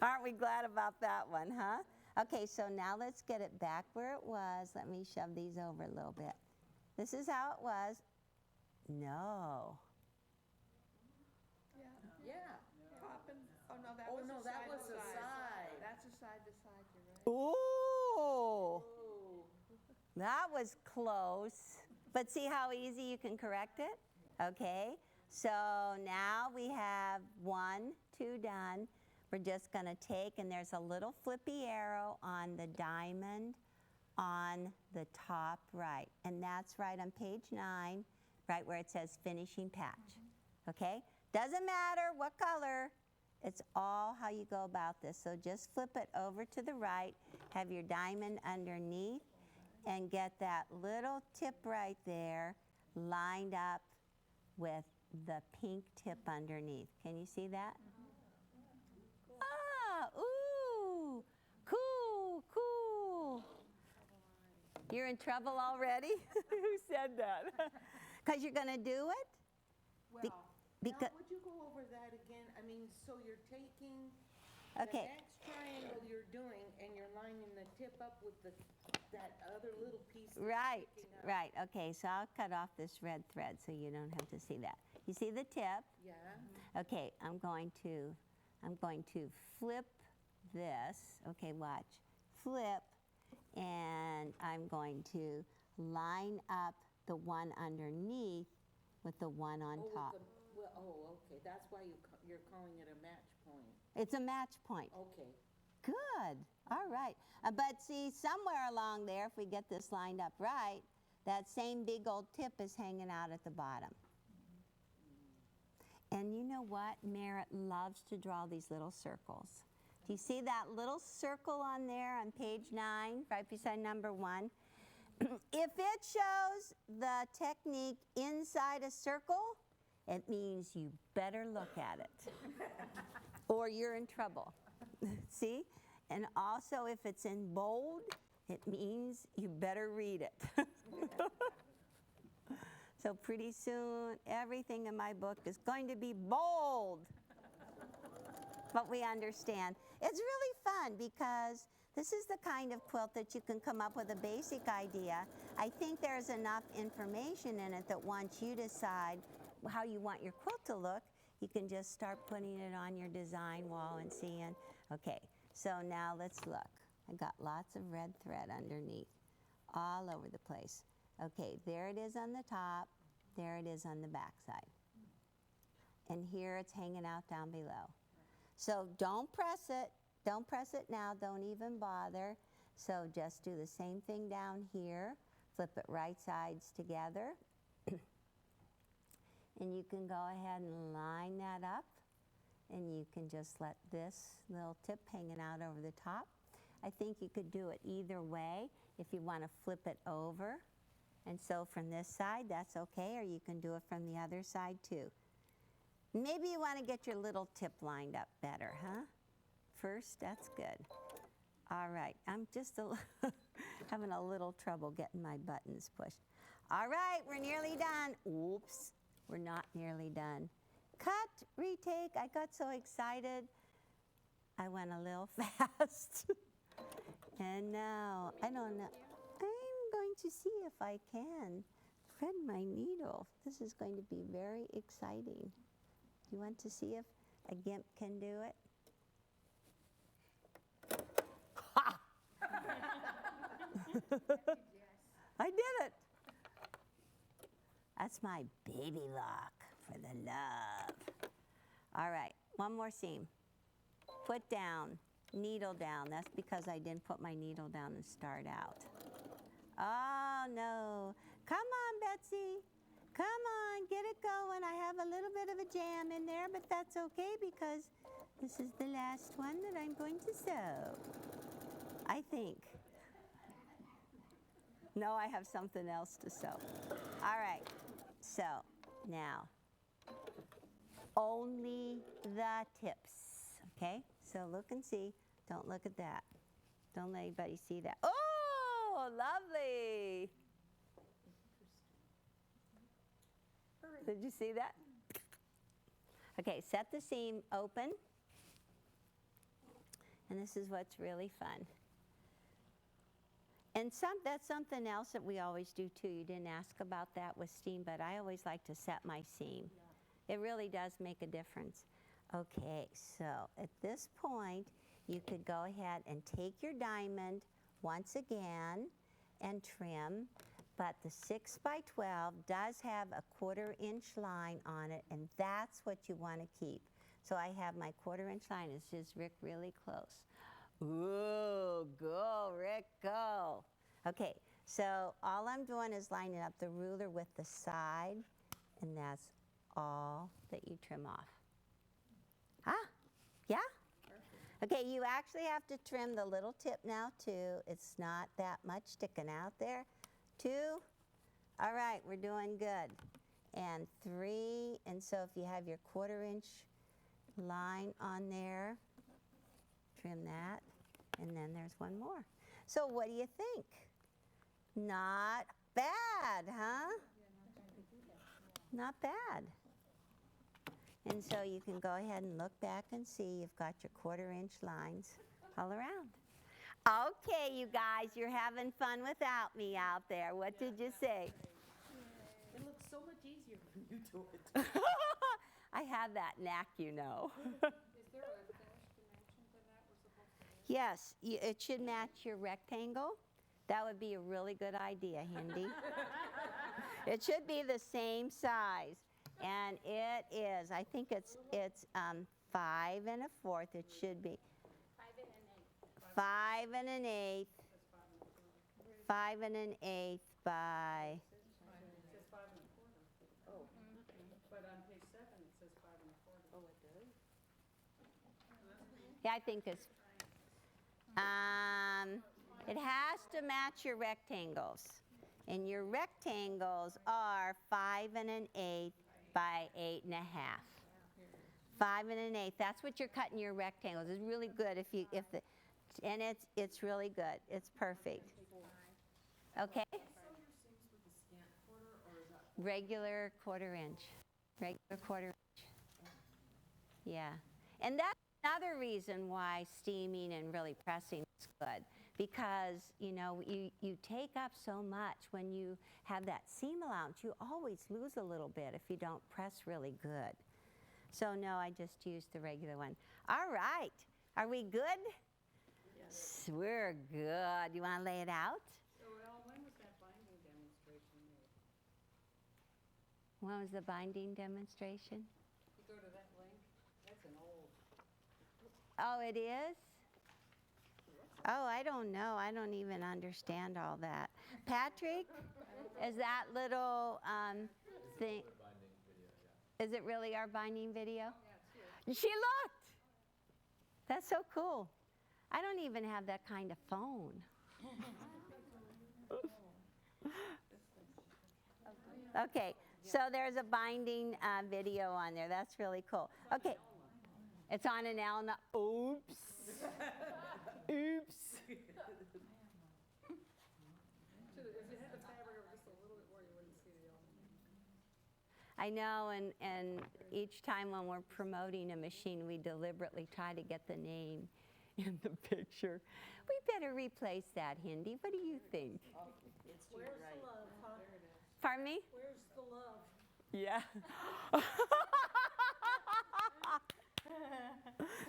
Speaker 2: Aren't we glad about that one, huh? Okay, so now let's get it back where it was. Let me shove these over a little bit. This is how it was. No.
Speaker 7: Yeah.
Speaker 8: Popping. Oh, no, that
Speaker 7: Oh,
Speaker 8: was
Speaker 7: no,
Speaker 8: a
Speaker 7: that
Speaker 8: side
Speaker 7: was
Speaker 8: to
Speaker 7: a
Speaker 8: side.
Speaker 7: side.
Speaker 8: That's a side to side, you're right.
Speaker 2: Ooh.
Speaker 7: Oh.
Speaker 2: That was close. But see how easy you can correct it? Okay. So now we have 1, 2 done. We're just going to take, and there's a little flippy arrow on the diamond on the top right. And that's right on page 9, right where it says finishing patch. Okay? Doesn't matter what color. It's all how you go about this. So just flip it over to the right, have your diamond underneath, and get that little tip right there lined up with the pink tip underneath. Can you see that? Ah, ooh, cool, cool. You're in trouble already? Who said that? Because you're going to do it?
Speaker 10: Well,
Speaker 2: Because
Speaker 10: now would you go over that again? I mean, so you're taking
Speaker 2: okay.
Speaker 10: the next triangle you're doing and you're lining the tip up with that other little piece.
Speaker 2: Right, right. Okay, so I'll cut off this red thread so you don't have to see that. You see the tip?
Speaker 10: Yeah.
Speaker 2: Okay, I'm going to flip this. Okay, watch. Flip, and I'm going to line up the one underneath with the one on top.
Speaker 10: Okay. That's why you're calling it a match point.
Speaker 2: It's a match point.
Speaker 10: Okay.
Speaker 2: Good. All right. But see, somewhere along there, if we get this lined up right, that same big old tip is hanging out at the bottom. And you know what? Merritt loves to draw these little circles. Do you see that little circle on there on page 9, right beside number 1? If it shows the technique inside a circle, it means you better look at it or you're in trouble. See? And also if it's in bold, it means you better read it. So pretty soon, everything in my book is going to be bold. But we understand. It's really fun because this is the kind of quilt that you can come up with a basic idea. I think there's enough information in it that once you decide how you want your quilt to look, you can just start putting it on your design wall and seeing. Okay, so now let's look. I got lots of red thread underneath, all over the place. Okay, there it is on the top, there it is on the back side. And here it's hanging out down below. So don't press it now, don't even bother. So just do the same thing down here, flip it right sides together. And you can go ahead and line that up, and you can just let this little tip hanging out over the top. I think you could do it either way if you want to flip it over. And so from this side, that's okay, or you can do it from the other side too. Maybe you want to get your little tip lined up better, huh? First, that's good. All right, I'm just having a little trouble getting my buttons pushed. All right, we're nearly done. Oops, we're not nearly done. Cut, retake, I got so excited. I went a little fast. And now, I don't know. I'm going to see if I can thread my needle. This is going to be very exciting. Do you want to see if a GIMP can do it? Ha! I did it. That's my baby lock for the love. All right, one more seam. Foot down, needle down. That's because I didn't put my needle down and start out. Oh, no. Come on, Betsy. Come on, get it going. I have a little bit of a jam in there, but that's okay because this is the last one that I'm going to sew. I think. No, I have something else to sew. All right, so now, only the tips, okay? So look and see. Don't look at that. Don't let anybody see that. Oh, lovely. Did you see that? Okay, set the seam open. And this is what's really fun. And that's something else that we always do too. You didn't ask about that with steam, but I always like to set my seam. Yeah. It really does make a difference. Okay, so at this point, you could go ahead and take your diamond once again and trim. But the 6 by 12 does have a 1/4 inch line on it, and that's what you want to keep. So I have my 1/4 inch line. It's just Rick really close. Ooh, go, Rick, go. Okay, so all I'm doing is lining up the ruler with the side, and that's all that you trim off. Ah, yeah? Okay, you actually have to trim the little tip now too. It's not that much sticking out there. 2. All right, we're doing good. And 3, and so if you have your 1/4 inch line on there, trim that, and then there's one more. So what do you think? Not bad, huh? Not bad. And so you can go ahead and look back and see you've got your 1/4 inch lines all around. Okay, you guys, you're having fun without me out there. What did you say?
Speaker 10: It looks so much easier when you do it.
Speaker 2: I have that knack, you know.
Speaker 8: Is there a finished dimension to that we're supposed to do?
Speaker 2: Yes, it should match your rectangle. That would be a really good idea, Hindi. It should be the same size. And it is, I think it's 5 1/4. It should be 5 1/8. 5 1/8 by.
Speaker 8: It says 5 1/4. Oh. But on page 7 it says 5 1/4.
Speaker 10: Oh, it does?
Speaker 2: Yeah, I think it's. It has to match your rectangles. And your rectangles are 5 1/8 by 8 1/2. 5 1/8. That's what you're cutting your rectangles. It's really good and it's really good. It's perfect. Okay? Regular 1/4 inch. Regular 1/4 inch. Yeah. And that's another reason why steaming and really pressing is good. Because, you know, you take up so much when you have that seam allowance. You always lose a little bit if you don't press really good. So, no, I just used the regular one. All right. Are we good? Yes. We're good. You want to lay it out?
Speaker 8: So, when was that binding demonstration made?
Speaker 2: When was the binding demonstration?
Speaker 8: You go to that link, that's an old.
Speaker 2: Oh, it is? Oh, I don't know. I don't even understand all that. Patrick, is that little thing? Is it really our binding video? She looked. That's so cool. I don't even have that kind of phone. Okay, so there's a binding video on there. That's really cool. Okay, it's on an Elna. Oops. Oops.
Speaker 8: If you had the fabric just a little bit more, you wouldn't see the element.
Speaker 2: I know, and each time when we're promoting a machine, we deliberately try to get the name in the picture. We better replace that, Hindi. What do you think?
Speaker 10: It's too right.
Speaker 2: Pardon me?
Speaker 8: Where's the love?
Speaker 2: Yeah.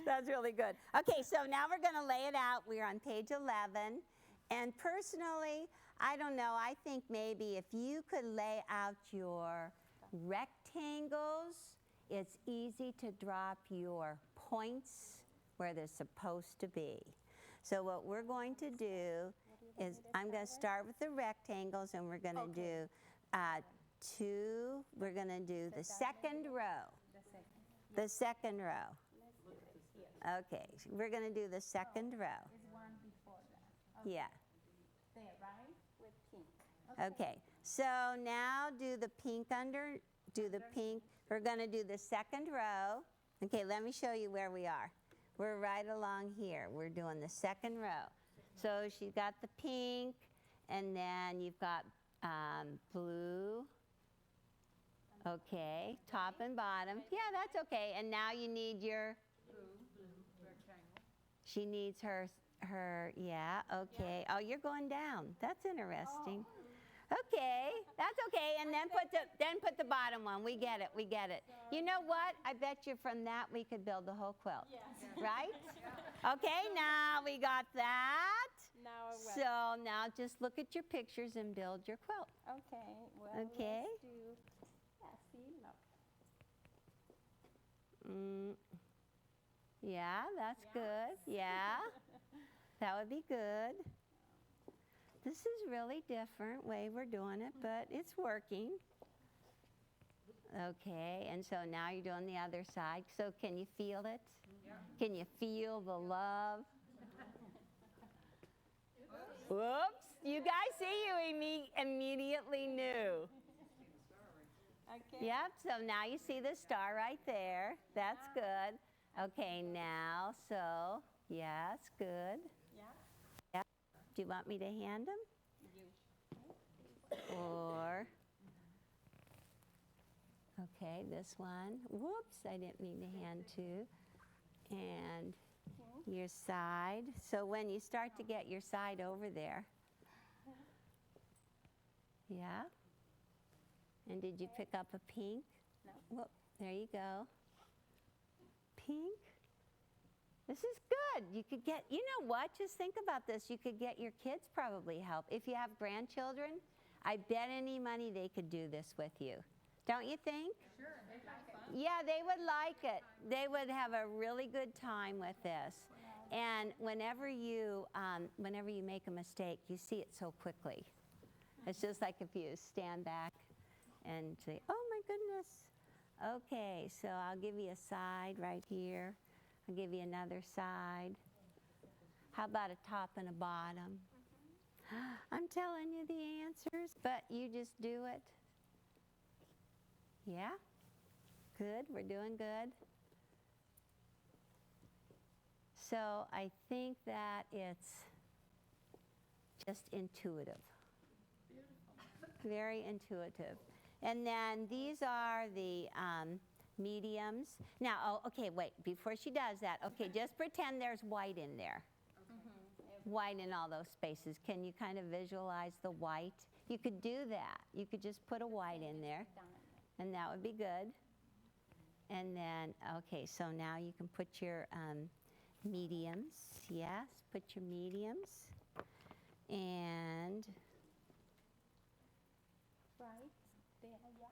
Speaker 2: That's really good. Okay, so now we're going to lay it out. We're on page 11. And personally, I don't know, I think maybe if you could lay out your rectangles, it's easy to drop your points where they're supposed to be. So what we're going to do is I'm going to start with the rectangles, and we're going to do we're going to do the second row. The second row. Okay, we're going to do the second row.
Speaker 9: There's one before that.
Speaker 2: Yeah.
Speaker 9: There, right? With pink.
Speaker 2: Okay, so now do the pink pink. We're going to do the second row. Okay, let me show you where we are. We're right along here. We're doing the second row. So she's got the pink, and then you've got blue. Okay, top and bottom. Yeah, that's okay. And now you need your...
Speaker 8: Rectangle.
Speaker 2: She needs her, yeah, okay. Oh, you're going down. That's interesting. Okay, that's okay. And then put the bottom one. We get it. You know what? I bet you from that we could build the whole quilt.
Speaker 6: Yes.
Speaker 2: Right? Okay, now we got that.
Speaker 6: Now what?
Speaker 2: So now just look at your pictures and build your quilt.
Speaker 6: Okay, well,
Speaker 2: Okay.
Speaker 6: let's do, see, look.
Speaker 2: Yeah, that's good. Yeah, that would be good. This is really different way we're doing it, but it's working. Okay, and so now you're doing the other side. So can you feel it? Can you feel the love? Whoops, you guys see, you immediately knew.
Speaker 4: Okay.
Speaker 2: Yep, so now you see the star right there. That's good. Okay, now, so, yes, good.
Speaker 4: Yeah.
Speaker 2: Yeah. Do you want me to hand them? Or, okay, this one. Whoops, I didn't mean to hand two. And your side. So when you start to get your side over there. Yeah. And did you pick up a pink?
Speaker 4: No.
Speaker 2: Whoop, there you go. Pink. This is good. You could get, you know what? Just think about this. You could get your kids probably help. If you have grandchildren, I bet any money they could do this with you. Don't you think?
Speaker 8: Sure, they'd like fun.
Speaker 2: Yeah, they would like it. They would have a really good time with this. And whenever you make a mistake, you see it so quickly. It's just like if you stand back and say, oh my goodness. Okay, so I'll give you a side right here. I'll give you another side. How about a top and a bottom? I'm telling you the answers, but you just do it. Yeah? Good, we're doing good. So I think that it's just intuitive. Very intuitive. And then these are the mediums. Now, oh, okay, wait, before she does that, okay, just pretend there's white in there. White in all those spaces. Can you kind of visualize the white? You could do that. You could just put a white in there, and that would be good. And then, okay, so now you can put your mediums. Yes, put your mediums. And,
Speaker 4: Right. There, yeah.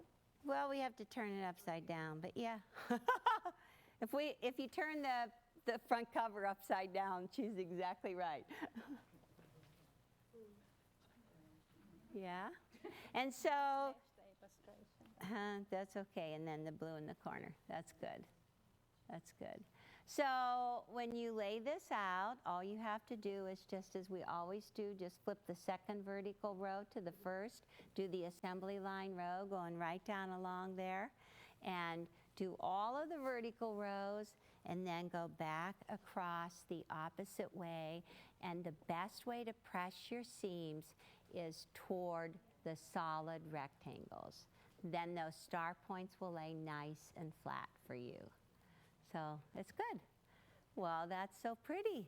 Speaker 2: well, we have to turn it upside down, but yeah. If you turn the front cover upside down, she's exactly right. Yeah. And so, that's okay. And then the blue in the corner. That's good. That's good. So when you lay this out, all you have to do is just as we always do, just flip the second vertical row to the first, do the assembly line row going right down along there, and do all of the vertical rows, and then go back across the opposite way. And the best way to press your seams is toward the solid rectangles. Then those star points will lay nice and flat for you. So it's good. Well, that's so pretty.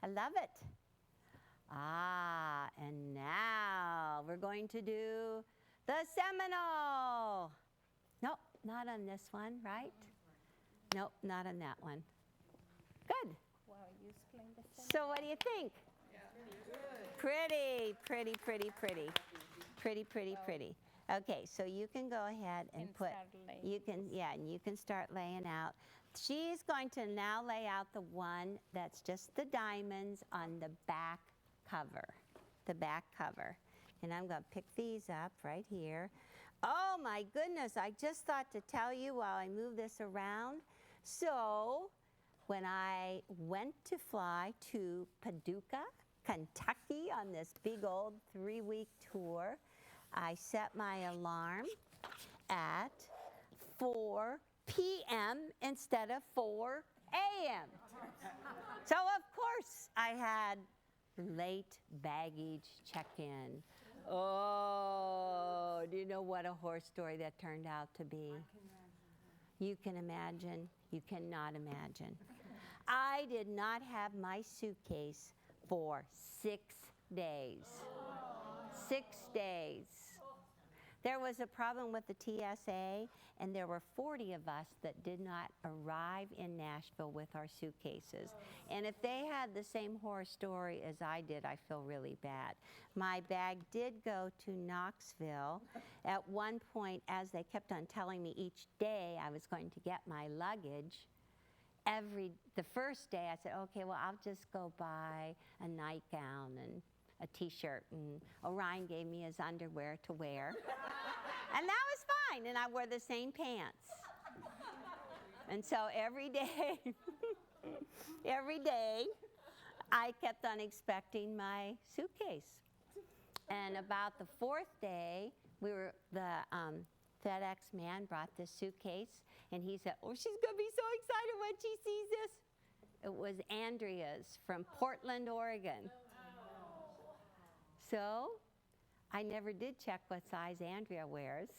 Speaker 2: I love it. Ah, and now we're going to do the Seminole. Nope, not on this one, right? Nope, not on that one. Good.
Speaker 4: Wow, you explained the
Speaker 2: So what do you think? Pretty, pretty, pretty, pretty. Pretty, pretty, pretty. Okay, so you can go ahead and put, you can start laying out. She's going to now lay out the one that's just the diamonds on the back cover, And I'm going to pick these up right here. Oh my goodness, I just thought to tell you while I move this around. So when I went to fly to Paducah, Kentucky on this big old 3-week tour, I set my alarm at 4 p.m. instead of 4 a.m. So of course I had late baggage check-in. Oh, do you know what a horror story that turned out to be? You can imagine. You cannot imagine. I did not have my suitcase for 6 days. 6 days. There was a problem with the TSA, and there were 40 of us that did not arrive in Nashville with our suitcases. And if they had the same horror story as I did, I feel really bad. My bag did go to Knoxville. At one point, as they kept on telling me each day I was going to get my luggage, the first day I said, okay, well, I'll just go buy a nightgown and a t-shirt, and Orion gave me his underwear to wear. And that was fine, and I wore the same pants. And so every day, every day, I kept on expecting my suitcase. And about the fourth day, the FedEx man brought this suitcase, and he said, oh, she's going to be so excited when she sees this. It was Andrea's from Portland, Oregon. So I never did check what size Andrea wears.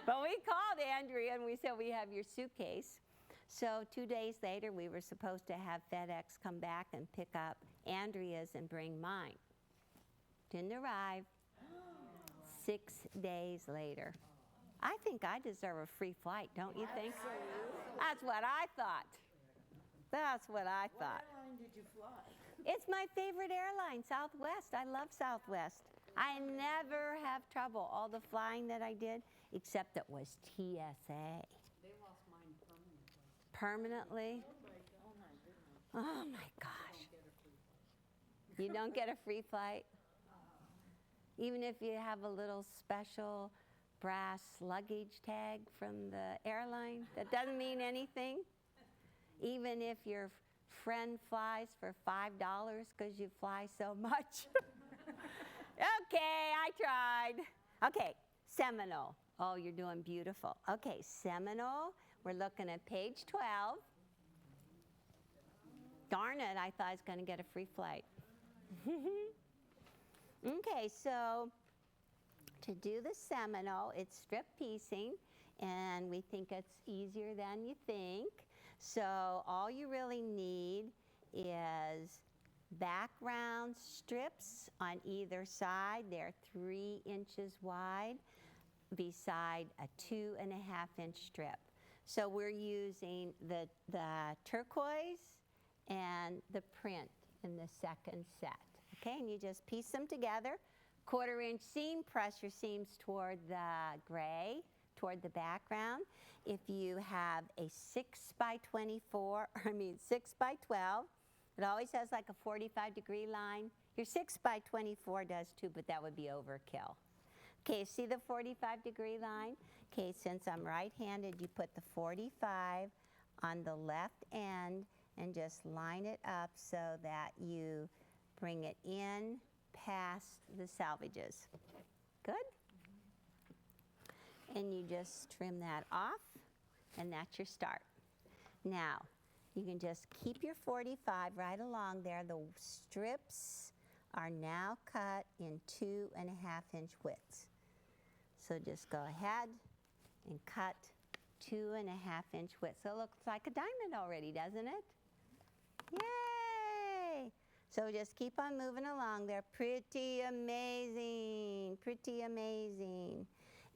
Speaker 2: But we called Andrea and we said, we have your suitcase. So 2 days later, we were supposed to have FedEx come back and pick up Andrea's and bring mine. Didn't arrive. 6 days later. I think I deserve a free flight, don't you think? That's what I thought. That's what I thought.
Speaker 10: What airline did you fly?
Speaker 2: It's my favorite airline, Southwest. I love Southwest. I never have trouble. All the flying that I did, except it was TSA.
Speaker 8: They lost mine permanently.
Speaker 2: Permanently? Oh my gosh. You don't get a free flight? Even if you have a little special brass luggage tag from the airline, that doesn't mean anything? Even if your friend flies for $5 because you fly so much? Okay, I tried. Okay, Seminole. Oh, you're doing beautiful. Okay, Seminole, we're looking at page 12. Darn it, I thought I was going to get a free flight. Okay, so to do the Seminole, it's strip piecing, and we think it's easier than you think. So all you really need is background strips on either side. They're 3 inches wide beside a 2.5-inch strip. So we're using the turquoise and the print in the second set. Okay, and you just piece them together. 1/4-inch seam, press your seams toward the gray, toward the background. If you have a 6 by 12, it always has like a 45-degree line. Your 6 by 24 does too, but that would be overkill. Okay, see the 45-degree line? Okay, since I'm right-handed, you put the 45 on the left end and just line it up so that you bring it in past the salvages. Good? And you just trim that off, and that's your start. Now, you can just keep your 45 right along there. The strips are now cut in 2.5-inch widths. So just go ahead and cut 2.5-inch width. So it looks like a diamond already, doesn't it? Yay! So just keep on moving along. They're pretty amazing, pretty amazing.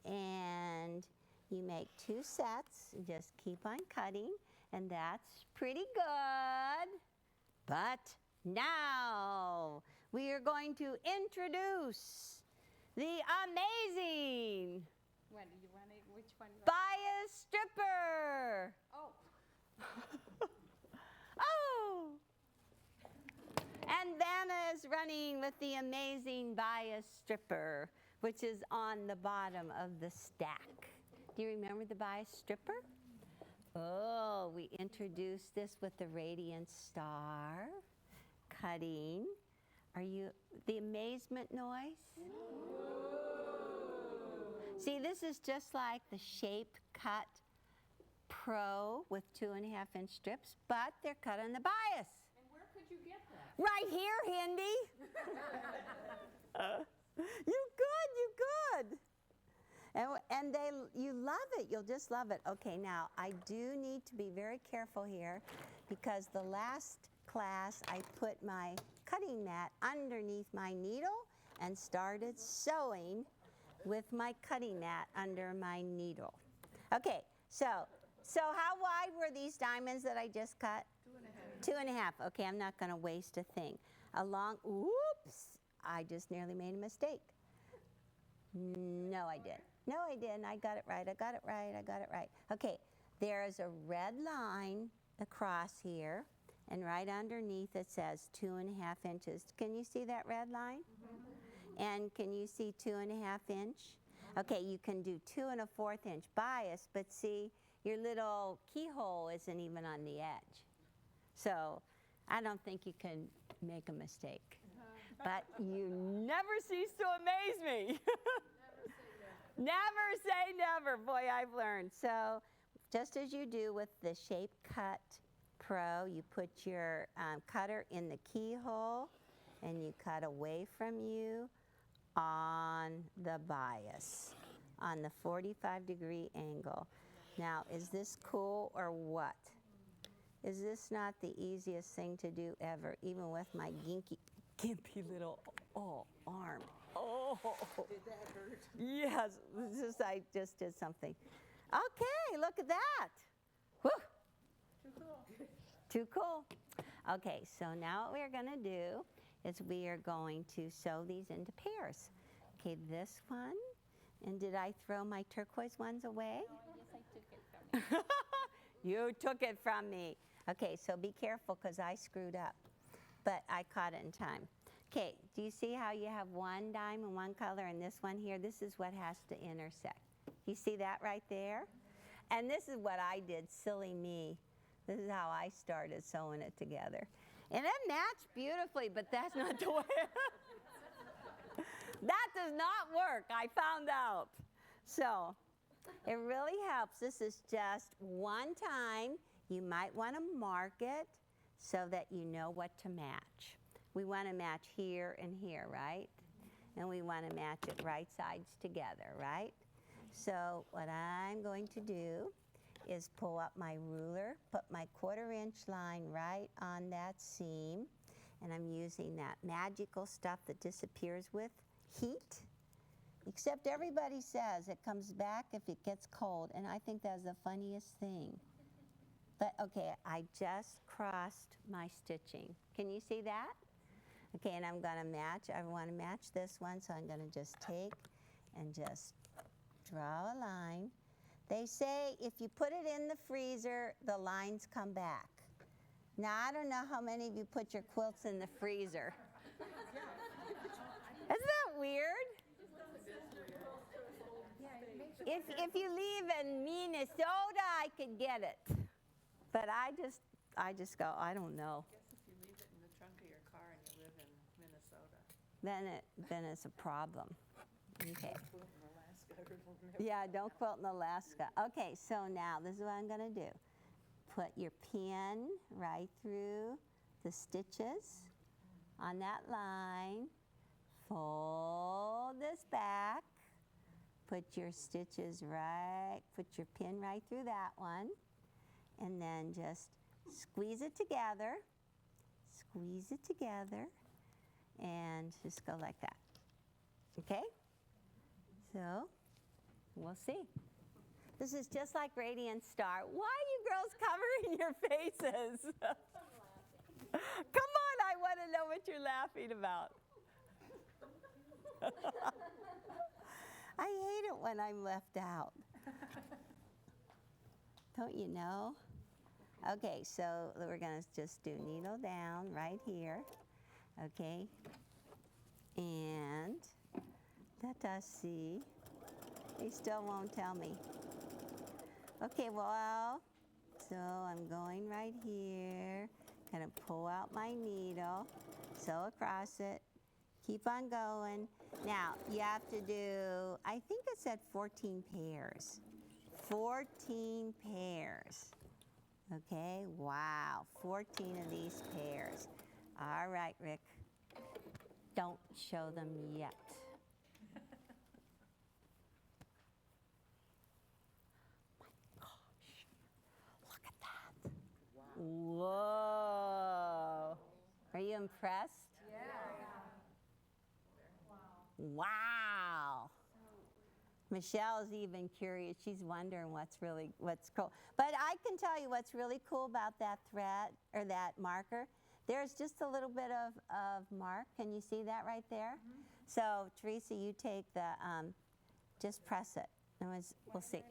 Speaker 2: And you make 2 sets, just keep on cutting, and that's pretty good. But now we are going to introduce the amazing
Speaker 4: What do you want it? Which one?
Speaker 2: bias stripper.
Speaker 4: Oh.
Speaker 2: Oh! And Vanna is running with the amazing bias stripper, which is on the bottom of the stack. Do you remember the bias stripper? Oh, we introduced this with the radiant star, cutting. Are you, the amazement noise? See, this is just like the Shape Cut Pro with 2.5-inch strips, but they're cut on the bias.
Speaker 8: And where could you get that?
Speaker 2: Right here, Hindi. You good. And you love it. You'll just love it. Okay, now I do need to be very careful here because the last class I put my cutting mat underneath my needle and started sewing with my cutting mat under my needle. Okay, so how wide were these diamonds that I just cut? 2.5. Okay, I'm not going to waste a thing. Oops, I just nearly made a mistake. No, I didn't. No, I didn't. I got it right. Okay, there is a red line across here, and right underneath it says 2.5 inches. Can you see that red line? Mm-hmm. And can you see 2.5 inch? Okay, you can do 2 1/4 inch bias, but see, your little keyhole isn't even on the edge. So I don't think you can make a mistake. But you never cease to amaze me. Never say never. Boy, I've learned. So just as you do with the Shape Cut Pro, you put your cutter in the keyhole and you cut away from you on the bias, on the 45-degree angle. Now, is this cool or what? Is this not the easiest thing to do ever, even with my gimpy little arm? Oh,
Speaker 10: Did that hurt?
Speaker 2: yes, I just did something. Okay, look at that. Whew.
Speaker 10: Too cool.
Speaker 2: Too cool. Okay, so now what we're going to do is we are going to sew these into pairs. Okay, this one, and did I throw my turquoise ones away?
Speaker 6: No, yes, I took it from you.
Speaker 2: You took it from me. Okay, so be careful because I screwed up, but I caught it in time. Okay, do you see how you have one dime and one color and this one here? This is what has to intersect. You see that right there? And this is what I did, silly me. This is how I started sewing it together. And it matched beautifully, but that's not the way. That does not work, I found out. So it really helps. This is just one time. You might want to mark it so that you know what to match. We want to match here and here, right? And we want to match it right sides together, right? So what I'm going to do is pull up my ruler, put my 1/4-inch line right on that seam, and I'm using that magical stuff that disappears with heat. Except everybody says it comes back if it gets cold, and I think that's the funniest thing. But okay, I just crossed my stitching. Can you see that? Okay, and I'm gonna match, I wanna match this one, so I'm gonna just take and just draw a line. They say if you put it in the freezer, the lines come back. Now, I don't know how many of you put your quilts in the freezer. Isn't that weird? If you leave in Minnesota, I could get it. But I just go, I don't know.
Speaker 10: I guess if you leave it in the trunk of your car and you live in Minnesota.
Speaker 2: Then it's a problem. Okay.
Speaker 10: Quilt in Alaska or something.
Speaker 2: Yeah, don't quilt in Alaska. Okay, so now this is what I'm going to do. Put your pin right through the stitches on that line. Fold this back. Put your stitches put your pin right through that one. And then just squeeze it together. Squeeze it together. And just go like that. Okay? So, we'll see. This is just like Radiant Star. Why are you girls covering your faces? Come on, I want to know what you're laughing about. I hate it when I'm left out. Don't you know? Okay, so we're going to just do needle down right here. Okay. And let us see. They still won't tell me. Okay, well, so I'm going right here. Gonna pull out my needle, sew across it, keep on going. Now, you have to do, I think it said 14 pairs. 14 pairs. Okay, wow, 14 of these pairs. All right, Rick. Don't show them yet. Look at that. Whoa. Are you impressed?
Speaker 8: Yeah.
Speaker 2: Wow. Michelle's even curious. She's wondering what's cool. But I can tell you what's really cool about that thread or that marker. There's just a little bit of mark. Can you see that right there? Mm-hmm. So Teresa, you take the, just press it. We'll see.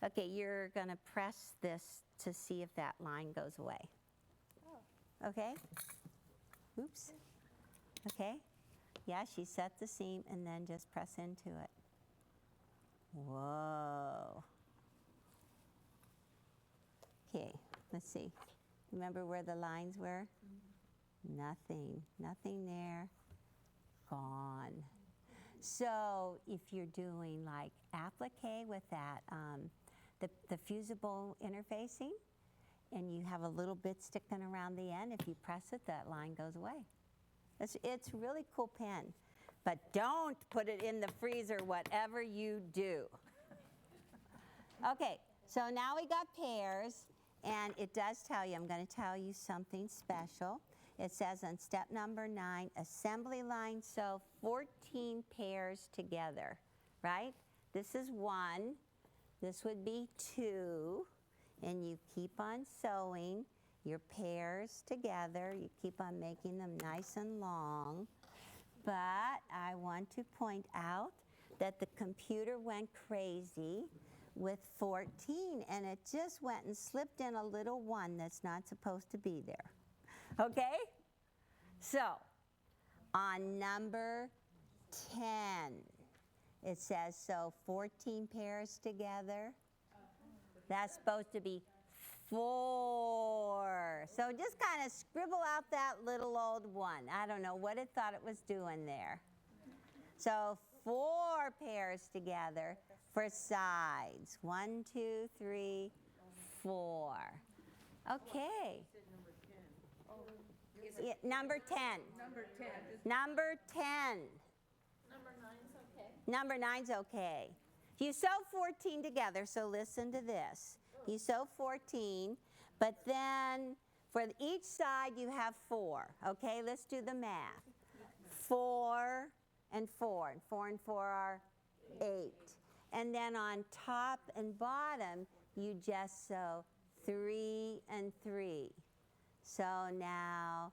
Speaker 2: Okay, you're gonna press this to see if that line goes away. Oh. Okay? Oops. Okay? Yeah, she set the seam and then just press into it. Whoa. Okay, let's see. Remember where the lines were? Nothing there. Gone. So if you're doing like applique with that, the fusible interfacing, and you have a little bit sticking around the end, if you press it, that line goes away. It's a really cool pen. But don't put it in the freezer, whatever you do. Okay, so now we got pairs, and it does tell you, I'm going to tell you something special. It says on step number 9, assembly line sew 14 pairs together, right? This is 1, this would be 2, and you keep on sewing your pairs together. You keep on making them nice and long. But I want to point out that the computer went crazy with 14, and it just went and slipped in a little 1 that's not supposed to be there. Okay? So, on number 10, it says sew 14 pairs together. That's supposed to be 4. So just kind of scribble out that little old 1. I don't know what it thought it was doing there. So 4 pairs together for sides. 1, 2, 3, 4. Okay. Yeah, number 10.
Speaker 10: Number 10.
Speaker 2: Number 10.
Speaker 9: Number 9's okay.
Speaker 2: Number 9's okay. You sew 14 together, so listen to this. You sew 14, but then for each side you have 4. Okay, let's do the math. 4 and 4, and 4 and 4 are 8. And then on top and bottom, you just sew 3 and 3. So now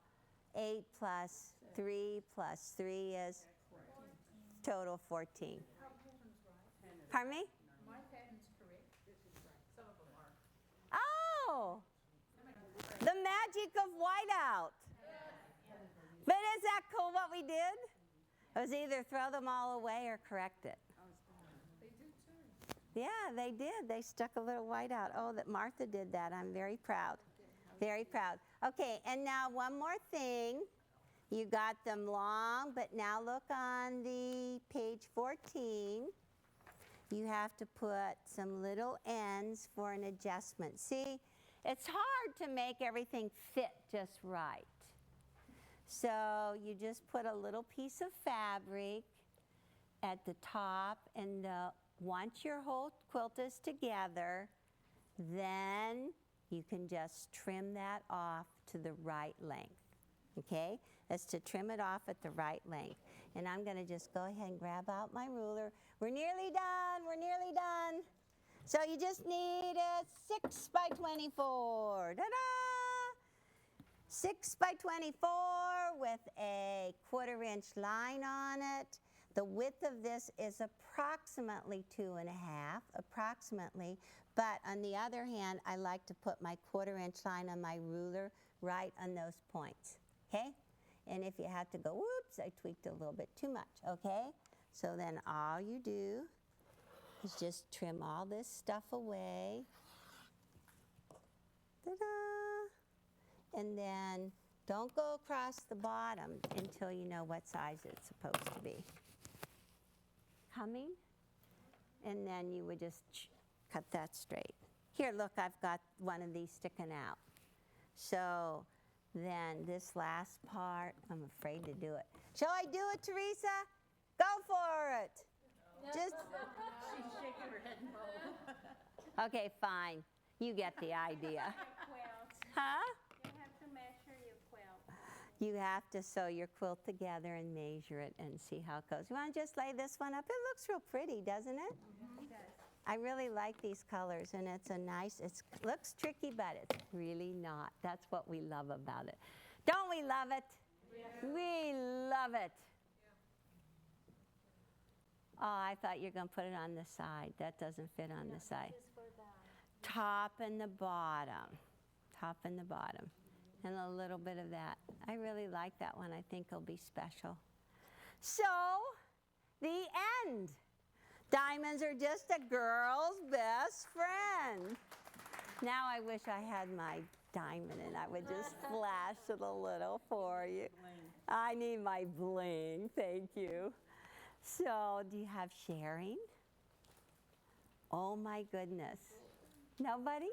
Speaker 2: 8 plus 3 plus 3 is total 14. Pardon me?
Speaker 3: My pattern's correct. Some of them are.
Speaker 2: Oh, the magic of whiteout. But is that cool what we did? It was either throw them all away or correct it.
Speaker 3: They do too.
Speaker 2: Yeah, they did. They stuck a little whiteout. Oh, that Martha did that. I'm very proud. Very proud. Okay, and now one more thing. You got them long, but now look on the page 14. You have to put some little ends for an adjustment. See, it's hard to make everything fit just right. So you just put a little piece of fabric at the top, and once your whole quilt is together, then you can just trim that off to the right length. Okay? That's to trim it off at the right length. And I'm going to just go ahead and grab out my ruler. We're nearly done. We're nearly done. So you just need a 6 by 24. Ta-da! 6 by 24 with a 1/4 inch line on it. The width of this is approximately 2.5, approximately. But on the other hand, I like to put my 1/4 inch line on my ruler right on those points. Okay? And if you have to go, whoops, I tweaked a little bit too much, okay? So then all you do is just trim all this stuff away. Ta-da! And then don't go across the bottom until you know what size it's supposed to be. Coming? And then you would just cut that straight. Here, look, I've got one of these sticking out. So then this last part, I'm afraid to do it. Shall I do it, Teresa? Go for it. Just.
Speaker 8: She's shaking her head no.
Speaker 2: Okay, fine. You get the idea. Huh?
Speaker 4: You have to measure your quilt.
Speaker 2: You have to sew your quilt together and measure it and see how it goes. You want to just lay this one up? It looks real pretty, doesn't it?
Speaker 4: It does.
Speaker 2: I really like these colors, and it's a nice, it looks tricky, but it's really not. That's what we love about it. Don't we love it? Yeah. We love it. Yeah. Oh, I thought you were going to put it on the side. That doesn't fit on the side. Top and the bottom. Top and the bottom. And a little bit of that. I really like that one. I think it'll be special. So, the end. Diamonds are just a girl's best friend. Now I wish I had my diamond and I would just flash it a little for you. I need my bling, thank you. So, do you have sharing? Oh my goodness. Nobody?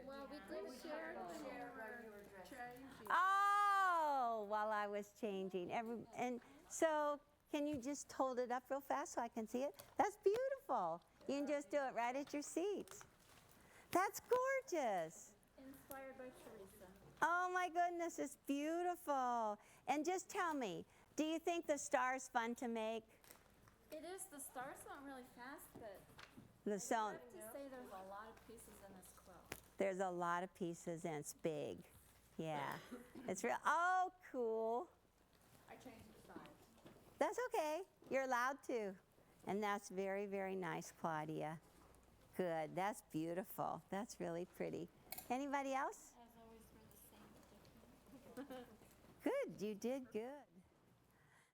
Speaker 6: Well, we did share when you were changing.
Speaker 2: Oh, while I was changing. And so, can you just hold it up real fast so I can see it? That's beautiful. You can just do it right at your seat. That's gorgeous.
Speaker 6: Inspired by Teresa.
Speaker 2: Oh my goodness, it's beautiful. And just tell me, do you think the star's fun to make?
Speaker 6: It is. The stars not really fast, but
Speaker 2: The
Speaker 6: I
Speaker 2: stone.
Speaker 6: have to say there's a lot of pieces in this quilt.
Speaker 2: There's a lot of pieces and it's big. Yeah. It's real. Oh, cool.
Speaker 3: I changed the size.
Speaker 2: That's okay. You're allowed to. And that's very, very nice, Claudia. Good. That's beautiful. That's really pretty. Anybody else?
Speaker 6: As always, we're the same but different.
Speaker 2: Good. You did good.